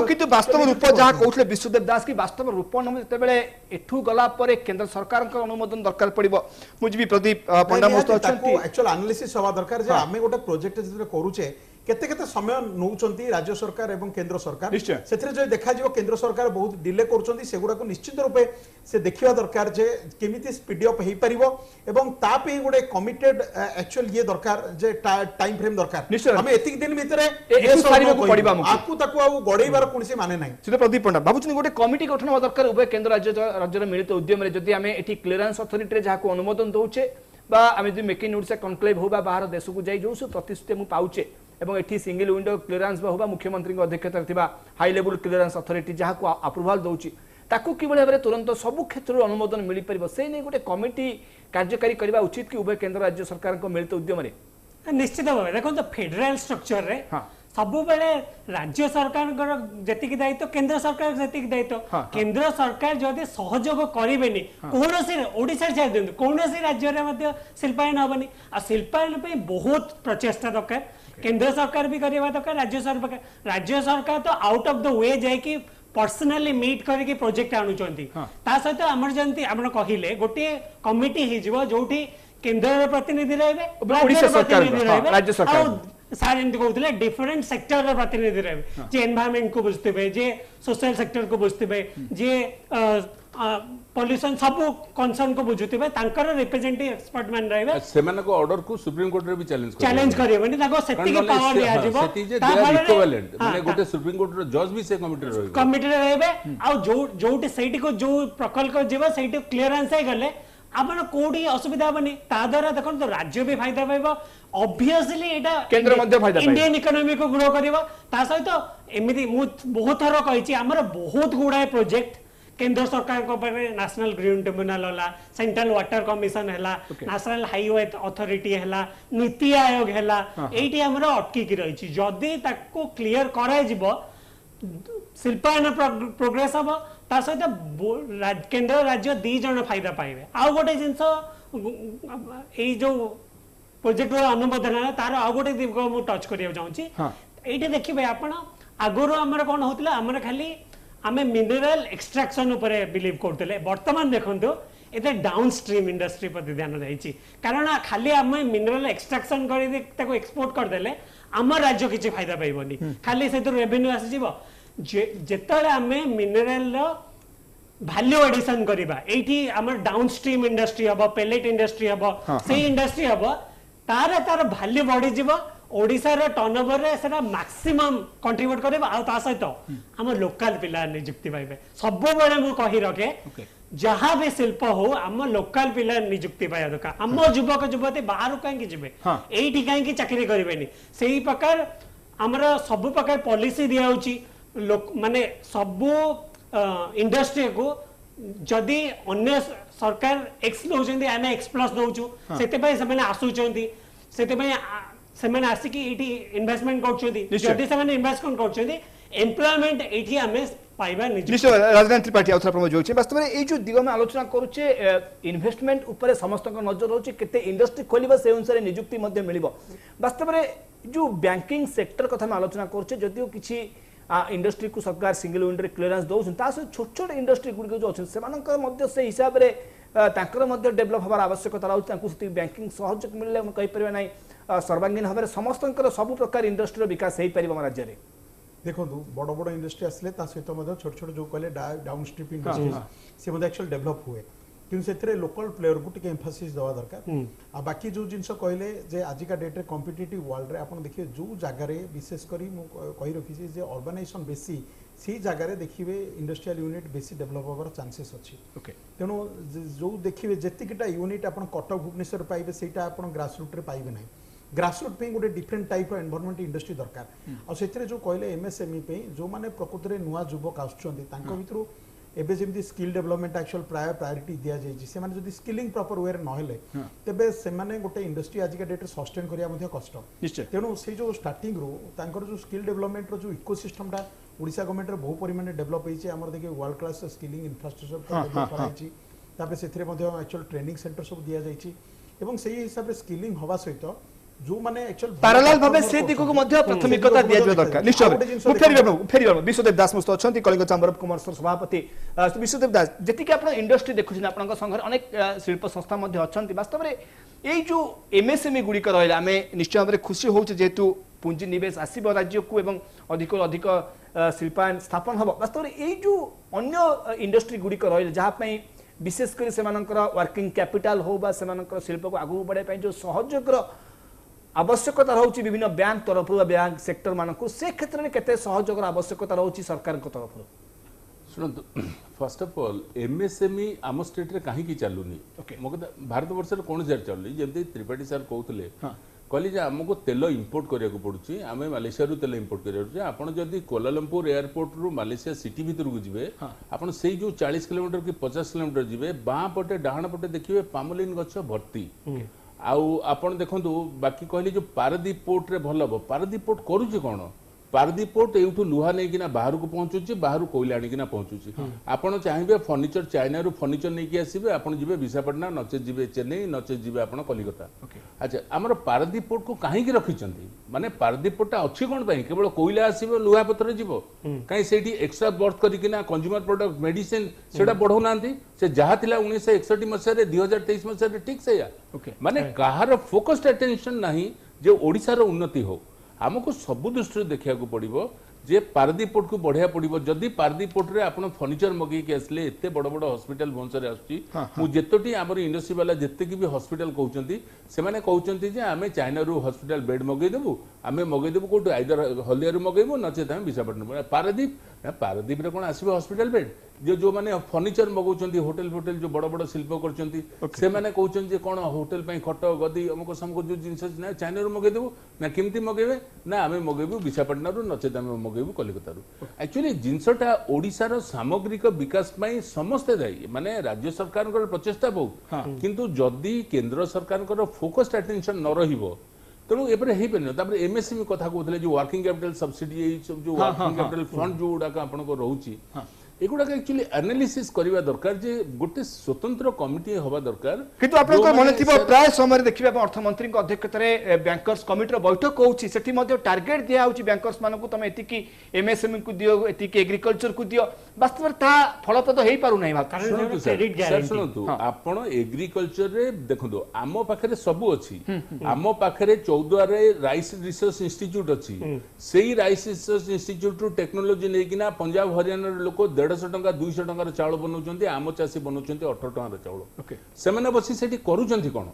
किंतु वास्तव रूप जहाँ कहते विश्वदेव दास की वास्तव रूप जिते एठू गला पर केंद्र सरकार अनुमोदन दरकार पड़ो मुझे प्रदीप पंडा एक्चुअल एनालिसिस हवा दरकार जे आमे गोटे प्रोजेक्ट जे करूचे केते केते समय नौचंती राज्य सरकार एवं केंद्र सरकार सेथरे जो देखा जिवो केंद्र सरकार बहुत डिले करूचंती सेगुडा को निश्चित रूपे से देखिवा दरकार जे केमिति स्पीड अप हेई परिबो एवं ता पे गोटे कमिटेड एक्चुअल ये दरकार जे टाइम फ्रेम दरकार हमें एतिक दिन भीतर ए सारी को पड़िबा आकु ताकु आ गडैबार कोनसी माने नाही सिधे प्रदीप पंडा बाबूचंद गोटे कमिटी गठन होवा दरकार उभय केंद्र राज्य मिलित उद्यम रे जदि हमें एठी क्लियरेंस अथॉरिटी रे जाको अनुमोदन दउचे बा हमें जो मेक इन ओडिशा कॉन्क्लेव हो बा बाहर देश को जाई जो सु प्रतिष्ठित मु पाउचे एवं एठी सिंगल विंडो क्लियरेंस होगा मुख्यमंत्री अध्यक्षता थिबा हाई लेवल क्लियरेंस अथॉरिटी जहाँ को अप्रूवाल दउची ताकू कि भाव में तुरंत सबु क्षेत्र अनुमोदन मिल पार से नहीं गोटे कमिटी कार्यकारी करने उचित कि उभय केंद्र राज्य सरकार मिलित उद्यम निश्चित भाव देखो फेडराल स्ट्रक्चर रे सब बेले राज्य सरकार जेतिक दायित्व केंद्र सरकार जेतिक दायित्व केंद्र सरकार जदि सहयोग करेनि कौन ओडिशा छाड़ दिखाँ कौन राज्य में शिल्पायन हेनी आ शिल्पायन बहुत प्रचेषा दरकार केंद्र सरकार भी करवा दरकार राज्य सरकार तो आउट ऑफ द वे जाकि पर्सनाली मीट करके प्रोजेक्ट आणुचंती ता सहित हमर जंती आपण कहिले गोटे कमिटी हे जिवो जोठी केंद्र प्रतिनिधि रहबे ओडिशा सरकार राज्य सरकार सार एमती कहते डिफरेंट सेक्टर प्रतिनिधि रहे जे एनवायरमेंट को बुझते जे सोशल सेक्टर को बुझते जे पॉल्यूशन सब कंसर्न को बुझुते तांकर रिप्रेजेंटेटिव एक्सपर्ट मान रहे सेमान को ऑर्डर को सुप्रीम कोर्ट रे भी चैलेंज करिवनी ताको सेति के पावर दिया जिवो सेति जे दे आर इक्विवेलेंट माने गोटे सुप्रीम कोर्ट रो जज भी से कमिटी रे रहबे आ जोटी सेठी को जो प्रकल्प जिवो सेठी क्लियरेंस हे गले आपण कोडी असुविधा बनी ता द्वारा देखो तो राज्य भी फायदा पाइबो ऑब्वियसली एटा केंद्र मध्य फायदा पाइबो इंडियन इकोनॉमी को ग्रो करिवो ता सहित एमिति मु बहुत थरो कहिछि हमर बहुत गुडाय प्रोजेक्ट केंद्र सरकार को पर नेशनल ग्रीन ट्रिब्यूनल हला सेंट्रल वाटर कमिशन हला नेशनल हाईवे अथॉरिटी हला नीति आयोग हला एठी हमर अटकी की रहिछि जदी ताको क्लियर कराय जिवो शिल्पायन प्रोग्रेस हम ता सहित केंद्र राज्य दी जन फायदा पाइबे आउ गोटे जिनस ए जो प्रोजेक्ट अनुमोदन है तार आउ गोटे दिग मु टच करिया चाहूची एठी देखिबे आपण आगरो हमर कोन होतला हमर खाली आमे मिनरल एक्सट्रैक्शन ऊपर बिलीव करतले वर्तमान देखंतो एते डाउनस्ट्रीम इंडस्ट्री प्रति ध्यान जाइछि कारण खाली आमे मिनरल एक्सट्रैक्शन करि ताको एक्सपोर्ट कर देले हमर राज्य किछि फायदा पाइबनी खाली से तो रेवेन्यू आसी जिवो जेतले आमे मिनरल वैल्यू एडिशन करिबा एठी हमर डाउनस्ट्रीम इंडस्ट्री हबो पेलेट इंडस्ट्री हबो से इंडस्ट्री हबो तार वैल्यू बढ़ी जिवो ओडिसा रो टर्नओवर रे सेरा मैक्सिमम कंट्रीब्यूट करबा आ ता सहित हम लोकल पिला नियुक्ति पाइबे सब बेले मु कहि रखे जहां भी शिल्प हो हम लोकल पिला नियुक्ति पाया दरकार हम युवक युवती बाहर कहीं जिबे एठी कहीं चाकरी करेनि सेही प्रकार हमरा सब प्रकार पॉलिसी दिया होची माने सब इंडस्ट्री को जदि अन्य सरकार एक्स दउचंदी आमे एक्स प्लस दउचु सेते पय समेने आसुचंदी सेते पय सेमेने आसिकी एठी इन्वेस्टमेंट करचंदी जदि सेमेने इन्वेस्टमेंट करचंदी एम्प्लॉयमेंट एठी आमे पाइबा निश्चय राजनीति पार्टी आउथरा प्रमोद जोछि वास्तव में ए जो दिग में आलोचना करूचे इन्वेस्टमेंट ऊपर समस्त नजर रहउछि केते इंडस्ट्री खोलिबा से अनुसार नियुक्ति मध्ये मिलिबो वास्तव में जो बैंकिंग सेक्टर कथा में आलोचना करूचे जदियो किछि इंडस्ट्री को सरकार सिंगल विंडो क्लियरेंस दउछन ता से छोट छोट इंडस्ट्री गुड जो अछन सेमानकर मध्ये से हिसाब रे तांकर मध्ये डेवलप हबार आवश्यकता रहउछि तांकु सती बैंकिंग सहयोग मिलले हम कहि परबे नै सर्वांगीन हबार समस्तकर सब प्रकार इंडस्ट्री विकास हेई परिबो हम राज्य रे देखो बड़ बड़ इंडस्ट्री आसले ता सहित मध्ये छोट छोट जो कहले डाउनस्ट्रीम इंडस्ट्री से मध्ये एक्चुअल डेवलप हुए किंतु सेथरे लोकल प्लेयर को टिके एम्फासिस दवा दरकार आ बाकी जो जिंस कहले जे आजिका डेट रे कॉम्पिटिटिव वर्ल्ड रे आपण देखिए जो जगह रे विशेष करी मु कहि रखि जे अर्बानाइजेशन बेसी सी जगह रे देखिबे इंडस्ट्रियल यूनिट बेसी डेवलप होबार चांसेस अछि ओके तेनो जो देखिबे जतिकिटा यूनिट आपण कटक भुवनेश्वर पाइबे सेटा आपण ग्रास रूट रे पाइबे नै ग्रास रूट पे गोटे डिफरेंट टाइप एनवायरनमेंट इंडस्ट्री दरकार आ सेथरे जो कहले एमएसएमई पे जो माने प्रकृति रे नुवा युवक आछुचंदी तांको भितरु एबे जेमती स्किल डेवलपमेंट एक्चुअल प्रायोरिटी दिया जायछि से माने जदी स्किलिंग प्रॉपर वे रे नहेले तबे से माने गोटे इंडस्ट्री आज का डेट सस्टेन करिया मध्ये कष्ट निश्चय तेणु से जो स्टार्टिंग रो तांकर जो स्किल डेवलपमेंट रो जो इकोसिस्टम टा ओडिशा गवर्नमेंट रे बहु परिमाण डेवलप होईछि हमर देखि world class skilling infrastructure develop कराइछि तापे सेथिरे मध्ये एक्चुअल ट्रेनिंग सेंटर सब दिया जायछि एवं सेही हिसाब रे स्किलिंग हवा सहित जो माने एक्चुअल पैरेलल भाबे से दिगो को मध्य प्राथमिकता दिया जबे दरकार निश्चय फेरिबा विश्वदेव दास मस्त अछंती कलिंग चैम्बर ऑफ कॉमर्स सभापति विश्वदेव दास जति कि आपण इंडस्ट्री देखुछिन आपनका संघर अनेक शिल्प संस्था मध्य अछंती वास्तव रे एई जो एमएसएमई गुडी कर रहला हमें निश्चय भाबे खुशी होउछ जेतु पुंजी निवेश आसीबो राज्य को एवं अधिक अधिक शिल्पायन स्थापन हबो वास्तव रे एई जो अन्य इंडस्ट्री गुडी कर रहला जहा पई विशेष कर सेमानकर वर्किंग कैपिटल हो बा सेमानकर शिल्प को आगु बढ़े पई जो सहयोगर आवश्यकता रहउची विभिन्न बैंक तरफ बैंक सेक्टर मानकु से क्षेत्र में केते सहयोगर आवश्यकता रहउची सरकार को तरफ शुणु फर्स्ट ऑफ ऑल एमएसएमई आम स्टेट रे काहे की चालुनी भारत वर्ष रे कोन जर चालुनी जेमते त्रिपाठी सर कहउतले कहली जे हमको तेल इंपोर्ट करिया को पड़ुची आमे मालयशिया रु तेल इंपोर्ट करिया पड़ुची आपण जदी कोलालमपुर एयरपोर्ट रु मालयशिया सिटी भीतर को जिवे आपण सेही जो 40 किलोमीटर की 50 किलोमीटर जिवे बाँ पटे डाहाण पटे देखिबे पामोलिन गछ भर्ती आउ आपण देखंतु बाकी कहली जो पारदीप पोर्ट रे भल हो पारदीप पोर्ट करूची कोन पारदीप पोर्ट एठू लुहा नै किना बाहर को पहुंचुची बाहर कोइला आनी किना पहुंचुची आपण चाहिबे फर्नीचर चाइना रु फर्नीचर नै कि आसीबे आपण जिबे विशाखापट्टनम नचे जिबे चेन्नई नचे जिबे आपण कलिकता अच्छा हमर पारदीप पोर्ट को काहे की रखिचंती माने पारदीप पोर्ट अछि कोन पई केवल कोइला आसीबे लुहा पत्र जिवो काई सेठी एक्स्ट्रा बर्थ करी किना कंज्यूमर प्रोडक्ट मेडिसिन सेडा बढ़ौ नांती से जहा थिला 1961 मसिया रे 2023 मसिया रे ठीक से या माने काहार फोकस्ड अटेंशन नाही जे ओडिसा रो उन्नति हो हमको सबु दृष्टि देखा पड़ो जे पारदीप पोर्ट को बढ़िया पड़ो जदि पारदीप पोर्ट रे आपण फर्नीचर मगे के आसले एते बड़ बड़ हॉस्पिटल भुवनेश्वर आसुची मु जेतोटी हमर इंडस्ट्री वाला जेते की भी हॉस्पिटल कहउचंती से माने कहउचंती जे आमे चाइना रु हॉस्पिटल बेड मगे देबु आमे मगे देबु कोट आइदर हलिया रु मगेबु नचे तामे विशाखापट्टनम पारदीप रे कोन आसीबे हॉस्पिटल बेड जो माने फर्नीचर मगौचंती होटल होटल जो बड़ बड़ शिल्प करचंती से माने कहउचंती जे कोन होटल पई खट गदी हमको समको जो जिंस ना चाइना रु मगे देबु ना किमती मगेबे ना आमे मगेबु विशाखापट्टनम रु नचे तामे मगेबु कलिकता रु एक्चुअली जिंसटा ओडिसा रो सामग्रिक विकास पई समस्त दायी माने राज्य सरकार को प्रचेष्टा बहुत किंतु जदी केंद्र सरकार को फोकस्ड अटेंशन न रहिबो तेणु एपरे हेई परन तापर एमएसएमई कथा कहउतले जो वर्किंग कैपिटल सब्सिडी जो वर्किंग कैपिटल फंड जो उडा का आपण को रहउची एगुडा एक्चुअली एनालिसिस करबा दरकार जे गोटे स्वतंत्र कमिटी होबा दरकार किंतु आपन को मने थिबो प्राय समय देखिबा अर्थमंत्री को अध्यक्षता रे बैंकर्स कमिटी रो बैठक होउची सेठी मध्ये टार्गेट दिया होउची बैंकर्स मानको तमे एतिकी एमएसएमई को दियो एतिकी एग्रीकल्चर को दियो वास्तव में ता फलप्रद हेई पारु नै सर सुनतु आपण एग्रीकल्चर रे देखंदो आमो पाखरे सब अछि आमो पाखरे 14 रे राइस रिसर्च इंस्टीट्यूट अछि सेही राइस रिसर्च इंस्टीट्यूट रो टेक्नोलॉजी नै किना पंजाब हरियाणा रे लोक 150 टंका 200 टंका चाउल बनौचंती आम चाषी बनौचंती 18 टंका चाउल से माने बसी सेठी करूचंती कोन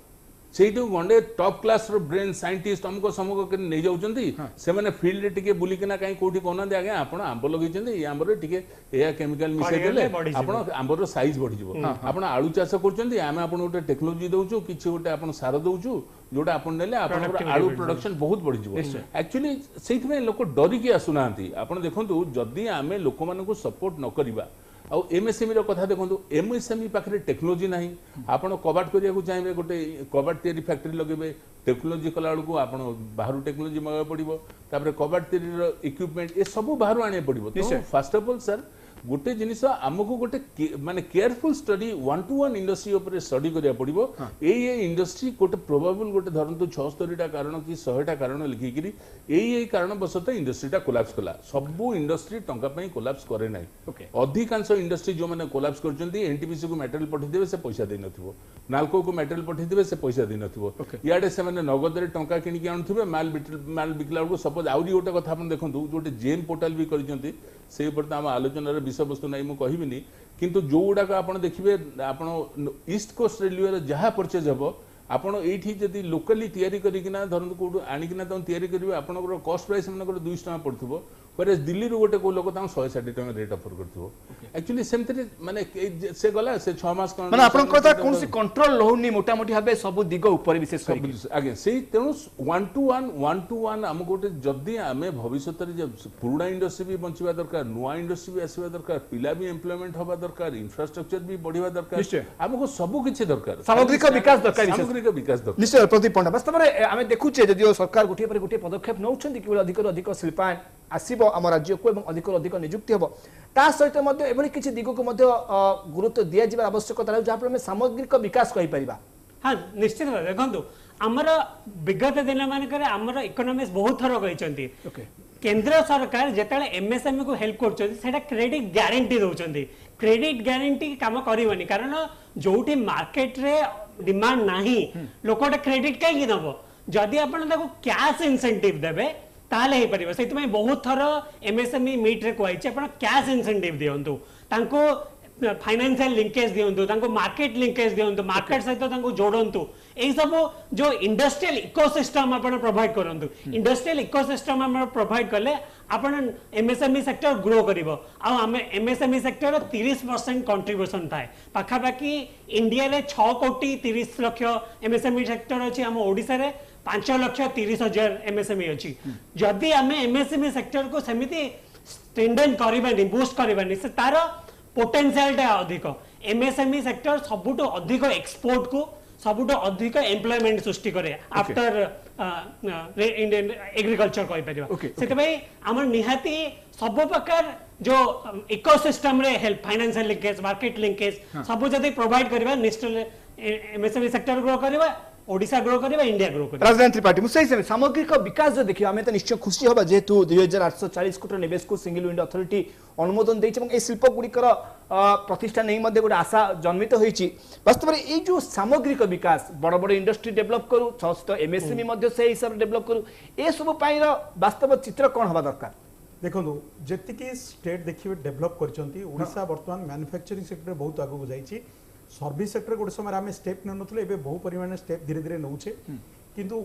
सेठी गंडे टॉप क्लास रो ब्रेन साइंटिस्ट हमको समूह के नै जाउचंती से माने फील्ड रे टिके बुली किना काई कोठी कोना दे आगे आपण आंब लगैचंती ए आंब रे टिके एया केमिकल मिसै देले आपण आंब रो साइज बढ़ी जिवो आपण आलू चाष करचंती आमे आपण ओटे टेक्नोलॉजी दउचू किछि ओटे आपण सार दउचू जोटा आपण नेले आपण आलू प्रोडक्शन बहुत बढ़ी जिवो एक्चुअली सेठी में लोक डरी के आसुनांती आपण देखंतु जदी आमे लोक मानको सपोर्ट न करिबा आ एमएसएमई रो कथा देखंतु एमएसएमई पाखरे टेक्नोलॉजी नाही आपण कबाट करिया को चाहेबे गोटे कबाट तयारी फैक्ट्री लगेबे टेक्नोलॉजी कला को आपण बाहर टेक्नोलॉजी मंगा पड़िबो तापर कबाट तयारी रो इक्विपमेंट ए सब बाहर आने पड़िबो तो फर्स्ट ऑफ ऑल सर गोटे जिनिस आमको गोटे माने केयरफुल स्टडी 1-to-1 इंडस्ट्री ऊपर स्टडी करिया पड़िबो ए इंडस्ट्री गोटे प्रोबेबल गोटे धरंतु 76 टा कारण कि 100 टा कारण लिखि करी ए कारण बसत इंडस्ट्रीटा कोलैप्स कला सब इंडस्ट्री टंका पई कोलैप्स करे नै अधिकांश इंडस्ट्री जो माने कोलैप्स करचंती एनटीपीसी को मटेरियल पठि देबे से पैसा दे नथिबो नालको को मटेरियल पठि देबे से पैसा दे नथिबो याडे से माने नगद रे टंका किनि के आणथिबे माल बिकला को सपोज आउरी गोटे कथा आपण देखंतु जोटे जेम पोर्टल भी करचंती से ऊपर आम आलोचना विषय वस्तु ना मुझे कहबिनी किंतु जो गुड़ाक आप देखिए आप ईस्ट कोस्ट रेलवे जहाँ परचेज हम आपण एठी जदि लोकली तयारी करिकिना धरन कोड आनिकिना तम तयारी करिवे आपनकर कॉस्ट प्राइस मनकर 200 टका पड़थबो whereas दिल्ली रू गोटे को लोक 160 टका रेट ऑफर करथिबो एक्चुअली सेमते माने से गला से 6 मास माने आपन कथा कोनसी कंट्रोल रहउनी मोटा मोटी हबे सब दिग ऊपर विशेष करी आगे से तेणु 1 to 1 हम गोटे जदि आमे भविष्यत रे पुराना इंडस्ट्री भी बंचिबा दरकार नुआ इंडस्ट्री भी आसीबा दरकार पिला भी एम्प्लॉयमेंट होबा दरकार इंफ्रास्ट्रक्चर भी बढ़िबा दरकार हमको सब किछि दरकार सामग्रिक विकास दरकार सामग्रिक विकास दरकार निश्चय प्रदीप पंडा वास्तव में आमे देखुचे जदि सरकार गोटे पर गोटे पदक्षेप नउछंती कि अधिक अधिक शिल्पायन आसीबो हम राज्य को एवं अधिक अधिक नियुक्ति होबो ता सहित मध्य एभली किछि दिग को मध्य गुरुत्व दिया जिबा आवश्यकता रह जहाँ पर सामग्रिक विकास कहि परिबा हाँ निश्चित भाव देखो आमर विगत दिन मानक आमर इकोनॉमिक्स बहुत थर कही केंद्र सरकार जिते एमएसएमई को हेल्प कर क्रेडिट ग्यारंटी दौरान क्रेडिट ग्यारंटी काम करनी कारण जो मार्केट रे डिमांड नाही लोक क्रेडिट कहीं नब जदि आप कैश इनसेंटिव देवे ताले हो पार से बहुत थर एमएसएमई मीट रे कही आप कैश इनसेंटिव दिंतु फाइनेंशियल लिंकेज दिंतु मार्केट लिंकेज दिंतु मार्केट सहित जोड़तु यही सब जो इंडस्ट्रियल इकोसिस्टम आप प्रोवाइड करंतु इंडस्ट्रियल इकोसिस्टम आप प्रोवाइड कले आपण एमएसएमई सेक्टर ग्रो करिवो आ एमएसएमई सेक्टर 30% कंट्रीब्यूशन थाए पाखापाखी इंडिया रे 6 कोटी 30 लाख एमएसएमई सेक्टर अछि हम ओडिसा रे 5,30,000 एमएसएमई अछि जदि आमे एमएसएमई सेक्टर को सेमिति स्ट्रेंथन करबानी बूस्ट करबानी से तार पोटेंशियल अधिक एमएसएमई सेक्टर सबुठ अधिक एक्सपोर्ट को सबुठ अधिक एम्प्लॉयमेंट सृष्टि करे आफ्टर इंडियन एग्रीकल्चर कहि परिबा सेते भाई हमर निहाती सब प्रकार जो इकोसिस्टम रे help financial linkage market linkage सब जदि प्रोवाइड करबा निश्चित एमएसएमई सेक्टर ग्रो करबा ओडिशा ग्रो करबा इंडिया ग्रो करबा राजधानी त्रिपाठी मुझे सही सामग्रिक विकास जो देखिए आम तो निश्चय खुशी होगा जेहेतु 2840 कोटी निवेश को सिंगल विंडो अथॉरिटी अनुमोदन देछि शिल्प गुड़िकर प्रतिष्ठा नहीं गोटे आशा जन्मित होती वास्तव में ये जो सामग्रिक विकास बड़ बड़ इंडस्ट्री डेभलप करू सहित एमएसएमई से हिसाब से डेभलप करू ए सब वास्तव चित्र कौन हवा दरकार देखो जी स्टेट देखिए डेभलप कर बर्तमान मैन्युफैक्चरिंग सेक्टर बहुत आगू जाइए सर्विस सेक्टर गोटे समय आम स्टेप नौले बहु परिमाण स्टेप धीरे धीरे नौचे किंतु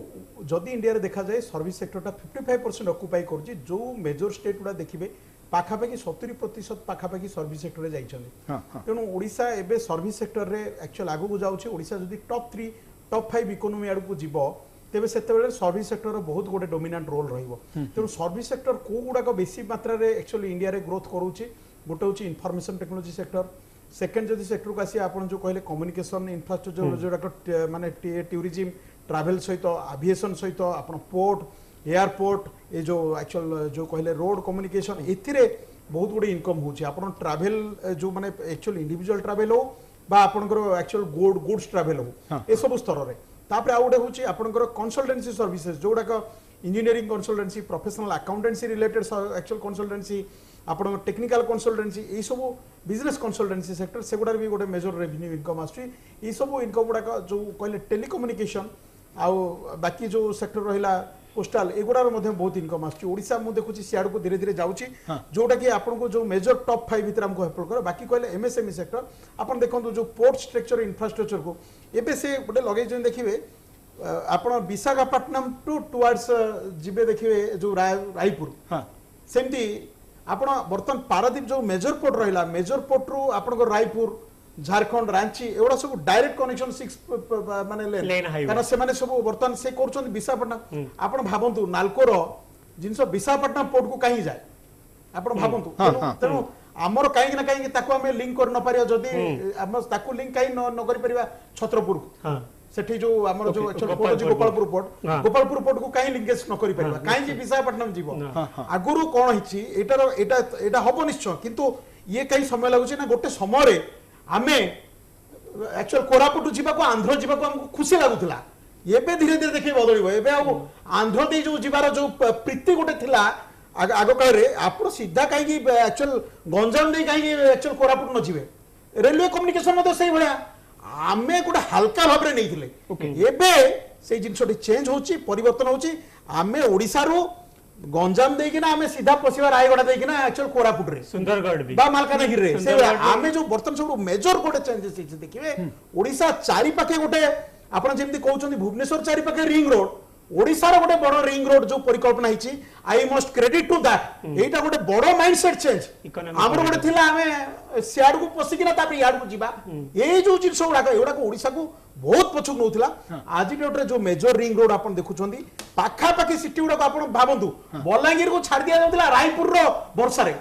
जदि इंडिया देखा जाए सर्विस सेक्टर 55% ऑक्युपाई कर जो मेजर स्टेट गुड़ा देखिए पाखापाखि 70% पाखापाखि सर्विस सेक्टर जाइछन्ति तेणु ओडिशा एबे सर्विस सेक्टर रे एक्चुअल आगु को जाउछि ओडिशा जदि टॉप 3 टॉप 5 इकोनॉमी आडु को जीवो तेबे सेतेबेले सर्विस सेक्टर बहुत गोटे डोमिनेंट रोल रहिबो तेणु सर्विस सेक्टर को गुडा को बेसी मात्रा रे एक्चुअली इंडिया रे ग्रोथ करूछि गोटे होछि इंफॉर्मेशन टेक्नोलॉजी सेक्टर सेकेंड जदि सेक्टर को आसी आपण जो कहले कम्युनिकेशन इंफ्रास्ट्रक्चर जो माने टूरिज्म ट्रैवल सहित एविएशन सहित आपण पोर्ट एयरपोर्ट ये जो एक्चुअल जो कहले रोड कम्युनिकेशन एथिरे बहुत गुड इनकम होछि आपण ट्रैवल जो माने एक्चुअल इंडिविजुअल ट्रैवल हो बा आपनकर एक्चुअल गुड्स ट्रैवल हो ए सब स्तर रे तापर आउडे होछि आपनकर कंसल्टेंसी सर्विसेज जोडा का engineering consultancy professional accountancy related actual consultancy आपण टेक्निकल कंसल्टेंसी ये सब बिजनेस कंसल्टेंसी सेक्टर से गुडा भी गोटे मेजर रेवेन्यू इनकम आछि ये सब इनकम गुडा जो कहले टेलीकम्युनिकेशन आउ बाकी जो सेक्टर रहिला पोस्टाल एगुडार बहुत इनकम आछि ओडिशा मु देखुछि सियाड को धीरे धीरे जाउछि जोटा कि आपन को जो मेजर टॉप 5 भीतर हमको हेल्प कर बाकी कहले एमएसएमई सेक्टर आपन देखंतु जो पोर्ट स्ट्रक्चर इंफ्रास्ट्रक्चर को एबे से गोटे लगै जन देखिबे आपन विशाखापट्टनम टुवर्ड्स जिबे देखिबे जो रायपुर सेमती आपण बर्तमान पारादीप जो मेजर पोर्ट रहिला मेजर पोर्ट रु आपण को रायपुर झारखंड रांची एवढा सब डायरेक्ट कनेक्शन 6 माने लेन कारण से माने सब बर्तमान से करछन विशाखापट्टनम आपण भाबंतु नालकोर जिंस विशाखापट्टनम पोर्ट को कहीं जाए आपण भाबंतु तेनु हमर काहे ना काहे ताको हमें लिंक कर न पारिया जदी हम ताको लिंक काहे न कर परिबा छत्रपुर को सेठी जो हमर जो एक्चुअल पोर्ट जो गोपालपुर पोर्ट को काहे लिंकेज न करि परिबा काहे जे विशाखापट्टनम जीवो आगुरु कोन हिची एटा हबो निश्चय किंतु ये कई समय लागुची ना गोटे समय रे आमे एक्चुअल कोरापुट जीवा को आंध्र जीवा को हमको खुशी लागुला एबे धीरे धीरे देखि बदलिबो एबे आ आंध्र दे जो जीवार जो प्रीति गोटे थिला आगो काल रे आपण सीधा काई एक्चुअल गंजाम दे काई एक्चुअल कोरापुट न जीवे रेलवे कम्युनिकेशन मते सही भलिया आमे गोटे हल्का भाव रे नैथिले एबे से जिंसटी चेंज होची परिवर्तन होची आमे ओडिसा रो गंजाम देकिना आमे सीधा पसिबा रायगड़ा देकिना एक्चुअल कोरापुट रे सुंदरगढ़ भी बा मालकानगिरी रे से आमे जो बर्तन सब मेजर गोटे चेंजेस देखिबे ओडिसा चारि पाखे गोटे आपण जेमति कहउछन्ती भुवनेश्वर चारि पाखे रिंग रोड ओडिशार गोटे बड़ रिंग रोड जो परिकल्पना हिची I must credit to that एटा गोटे बड़ माइंडसेट चेंज हमर गोटे थिला हमें सियाड को पसिकिना तापर याड को जीवा ए जो जिंस गुडा को ओडिशा को बहुत पछुक नौथिला आज डेट रे जो मेजर रिंग रोड आपण देखुछंदी पाखा पाखी सिटी गुडा को आपण भाबंतु बलांगीर को छाड़ दिया जाउतिला रायपुर रो वर्षा रे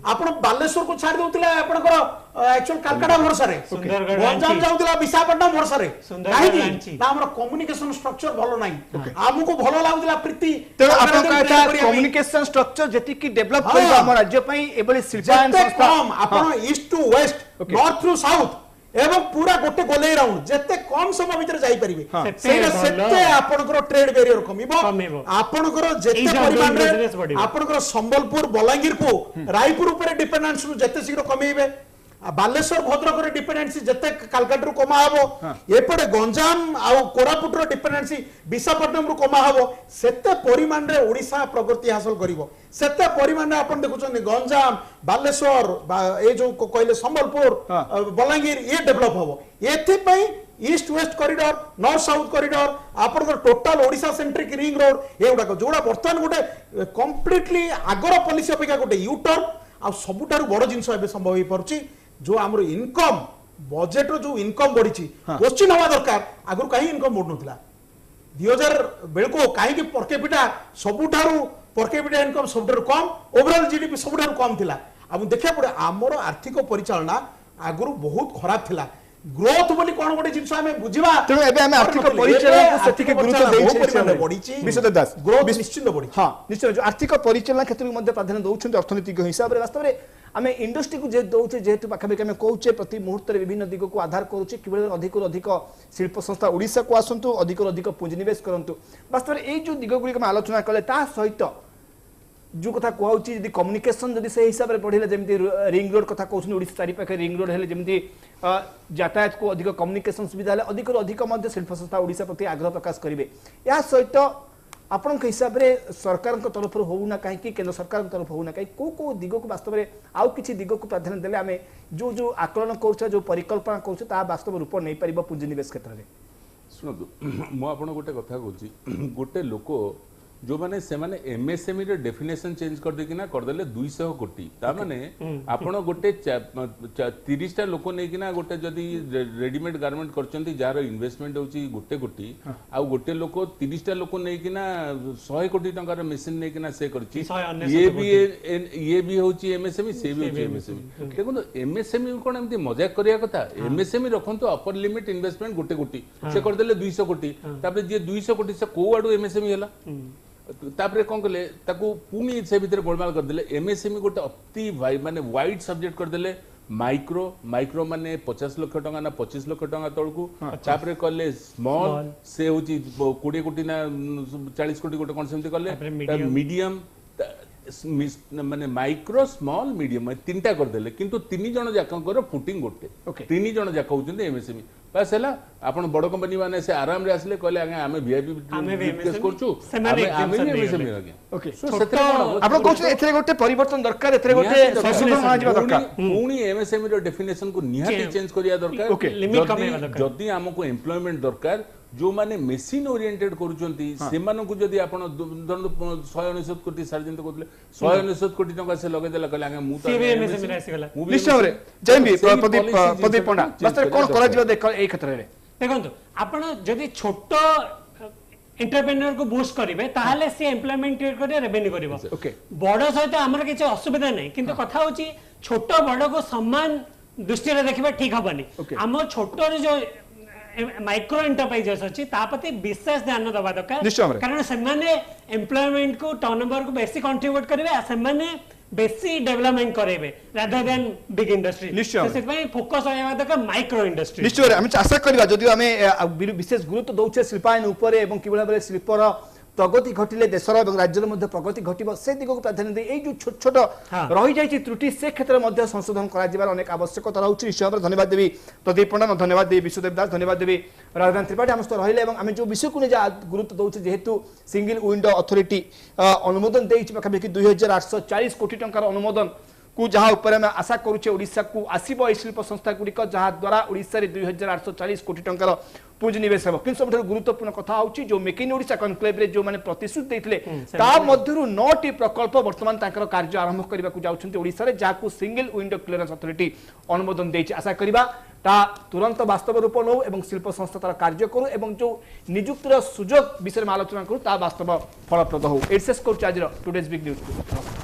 आपण बालेश्वर को छाड़ देउतिला आपनकर एक्चुअल कलकत्ता वर्षा रे गंजाम जाउतिला विशाखापट्टनम वर्षा रे काहे ना हमर कम्युनिकेशन स्ट्रक्चर भलो नाही हमको भलो लागुतिला प्रीति तो आपण कहता कम्युनिकेशन स्ट्रक्चर जेति की डेवलप करबा हम राज्य पई एबली शिल्पायन संस्था आपण east to west north to south एवं पूरा गोटे गोले राउंड जते कम समय भीतर जाई परिबे सेटा सेते आपनकर ट्रेड बैरियर कमिबो आपनकर जते परिमाण रे आपनकर संबलपुर बलांगीर को रायपुर ऊपर डिपेंडेंस जते शीघ्र कमेइबे बालेश्वर भद्रक रे डिपेंडेंसी जते कलकत्ता रो कमा हबो एपडे गंजाम आ कोरापुट रो डिपेंडेंसी विशाखापट्टनम रो कमा हबो सेते परिमाण रे ओडिशा प्रगति हासिल करिवो सेते परिमाण रे आपण देखुछन गंजाम बालेश्वर ए जो कहले संबलपुर बलांगीर ये डेवलप हबो एथि पई east west corridor north south corridor आपन total Odisha centric ring road ए गुडा जोड़ा वर्तमान गोटे कंप्लीटली आगर पॉलिसी अपेक्षा गोटे यू टर्न आ सबुठारु बड़ जिंस एबे संभव होई परची जो आमर इनकम बजेट रो जो इनकम बढ़ी क्वेश्चन हवा दरकार आगु कहीं इनकम बढ़ नथिला 2000 बेलको कहीं की पर कैपिटा सबुठारु पर कैपिटा इनकम सबुठारु कम ओवरऑल जीडीपी सबुठारु कम थिला अब देखिया पड़े आमर आर्थिक परिचालना आगु बहुत खराब थिला ग्रोथ बोली कोन गोटे जिंस हमें बुझिबा तेणु एबे हमें आर्थिक परिचालन को सेति के गुरुत्व देइछे बढ़ीची विश्वदेव दास ग्रोथ निश्चित बढ़ी हां निश्चय जो आर्थिक परिचालन क्षेत्र में मध्य प्राधान्य दउछन अर्थनीतिक हिसाब रे वास्तव रे आमे इंडस्ट्री को जे दउछे जेहेतु पाखापाखि आमे कहूचे प्रति मुहूर्त विभिन्न दिग को आधार करूचे किबळे अधिक अधिक शिल्प संस्था ओडिशा को आसंतु अधिक अधिक पुंजी निवेश करंतु वास्तव रे ए जो दिग गुडी हम आलोचना कले ता सहित जो कथा कहूची यदि कम्युनिकेशन यदि से हिसाब रे बढ़िला जेमति रिंग रोड कथा कहउछन ओडिशा चारि पाखे रिंग रोड हेले जेमति यातायात को अधिक कम्युनिकेशन सुविधा हेले अधिक अधिक मध्य शिल्प संस्था ओडिशा प्रति आग्रह प्रकाश करिवे या सहित आपण के हिसाब रे सरकार के तरफ होउना काहे कि केंद्र सरकार के तरफ होउना काहे को दिग को वास्तव रे आउ किछि दिग को प्राधान्य देले हमें जो जो आकलन करछ जो परिकल्पना करछ ता वास्तव रूप नै परिबो पुंजी निवेश क्षेत्र रे सुनतु मु आपण गोटे कथा कहूची गोटे लोक जो माने से माने एमएसएमई रे डेफिनेशन चेंज कर दे किना कर देले 200 कोटी ता माने आपण गोटे 30 टा लोक नै किना गोटे जदी रेडीमेड गारमेंट करचंती जार इन्वेस्टमेंट होची गोटे कोटी आ गोटे लोक 30 टा लोक नै किना 100 कोटी टंका रे मशीन नै किना से करची ये भी होची एमएसएमई से भी होची एमएसएमई देखो एमएसएमई कोन एमती मजाक करिया कथा एमएसएमई रखंतो अपर लिमिट इन्वेस्टमेंट गोटे कोटी से कर देले 200 कोटी तापर जे 200 कोटी से को आडू एमएसएमई हला तापरे कौन कले ताकू पुणी से भीतर गोलमाल कर देले एमएसएमई गोटे अति माने वाइड सब्जेक्ट कर देले माइक्रो माने 50 लाख टंका ना 25 लाख टंका तळकू तापरे कले स्मॉल से होची 20 कोटी ना 40 कोटी गोटे कोन सेमती कले मीडियम माने माइक्रो स्मॉल मीडियम तीनटा कर देले किंतु तीन जण जाकर फुटिंग गोटे तीन जण जाक होचंदी एमएसएमई बस हैला आपण बड़ कंपनी माने से आराम रे आसले कहले आगे हमें वीआईपी केस करछु हमें एमएसएमई आगे ओके सो सेते आपण कहछ एथरे गोटे परिवर्तन दरकार एथरे गोटे संशोधन आ जिबा दरकार पुणी एमएसएमई रो डेफिनेशन को निहाती चेंज करिया दरकार जदी हमको एम्प्लॉयमेंट दरकार जो माने मेसिन ओरिएंटेड करूचंती सेमान को जदी आपण 199 कोटी सार्जन कोतले 199 कोटी टका से लगे देला कहले आगे मु तो एमएसएमई रासी गला निश्चय रे जेबी प्रदीप पंडा बस कोन करा जिबा देख ए क्षेत्र रे देखंतु आपण जदी छोटो एंटरप्रेन्योर को बूस्ट करिवे ताहाले से एम्प्लॉयमेंट क्रिएट करे रेवेन्यू करिवो बड़ सहित हमर किछ असुविधा नै किंतु कथा होची छोटो बड़ को समान दृष्टि रे देखिबा ठीक हबनी हम छोटो रे जो माइक्रो एंटरप्राइजेस अछि तापति विशेष ध्यान दबा दरकार कारण से माने एम्प्लॉयमेंट को टर्नओवर को बेसी कंट्रीब्यूट करिवे आ से माने बेसी डेवलपमेंट करेबे रादर देन बिग इंडस्ट्री से पई फोकस होया दरकार माइक्रो इंडस्ट्री निश्चय हम आशा करबा जदि हमें विशेष गुरुत्व दउछे शिल्पायन ऊपर एवं किबळा बेले शिल्पर प्रगति घटिले देशर और राज्यर मध्य प्रगति घटिबो से दिग को प्राधान्य दे जो छोट छोट रही जाई त्रुटि से क्षेत्र मध्य संशोधन करा जिबार अनेक आवश्यकता रहउछि निश्चय धन्यवाद देवी प्रदीप पंडा धन्यवाद देवी विश्वदेव दास धन्यवाद देवी राजधानी त्रिपाठी हम रहिले एवं आमे जो विषय को गुरुत्व दउछे जेहेतु सिंगल विंडो अथॉरिटी अनुमोदन देइछि पाखापाखि 2840 कोटी टंकार अनुमोदन को जहाँ ऊपर आम आशा करुचे ओडिशा को आसीबो ए शिल्प संस्था गुड़िक जहाँ द्वारा ओडिशा रे 2840 कोटी टंकार पुंजीनिवेश हो कि सबुठ गुरुत्वपूर्ण कथा होची जो मेक इन ओडिशा कनक्लेव रे जो माने प्रतिश्रुति देथिले ता मध्यरु 9टी प्रकल्प वर्तमान ताकर कार्य आरंभ करबा को जाउछन्ते ओडिशा रे जाकू सिंगल विंडो क्लियरेंस अथॉरिटी अनुमोदन देछि आशा करबा ता तुरंत वास्तव रूप नौ एवं शिल्प संस्था तार कार्य करू एवं जो नियुक्तिर सुजोग विषय में आलोचना करू ता वास्तव फलप्रद हो एडसेस कोच आज टुडेज बिग न्यूज।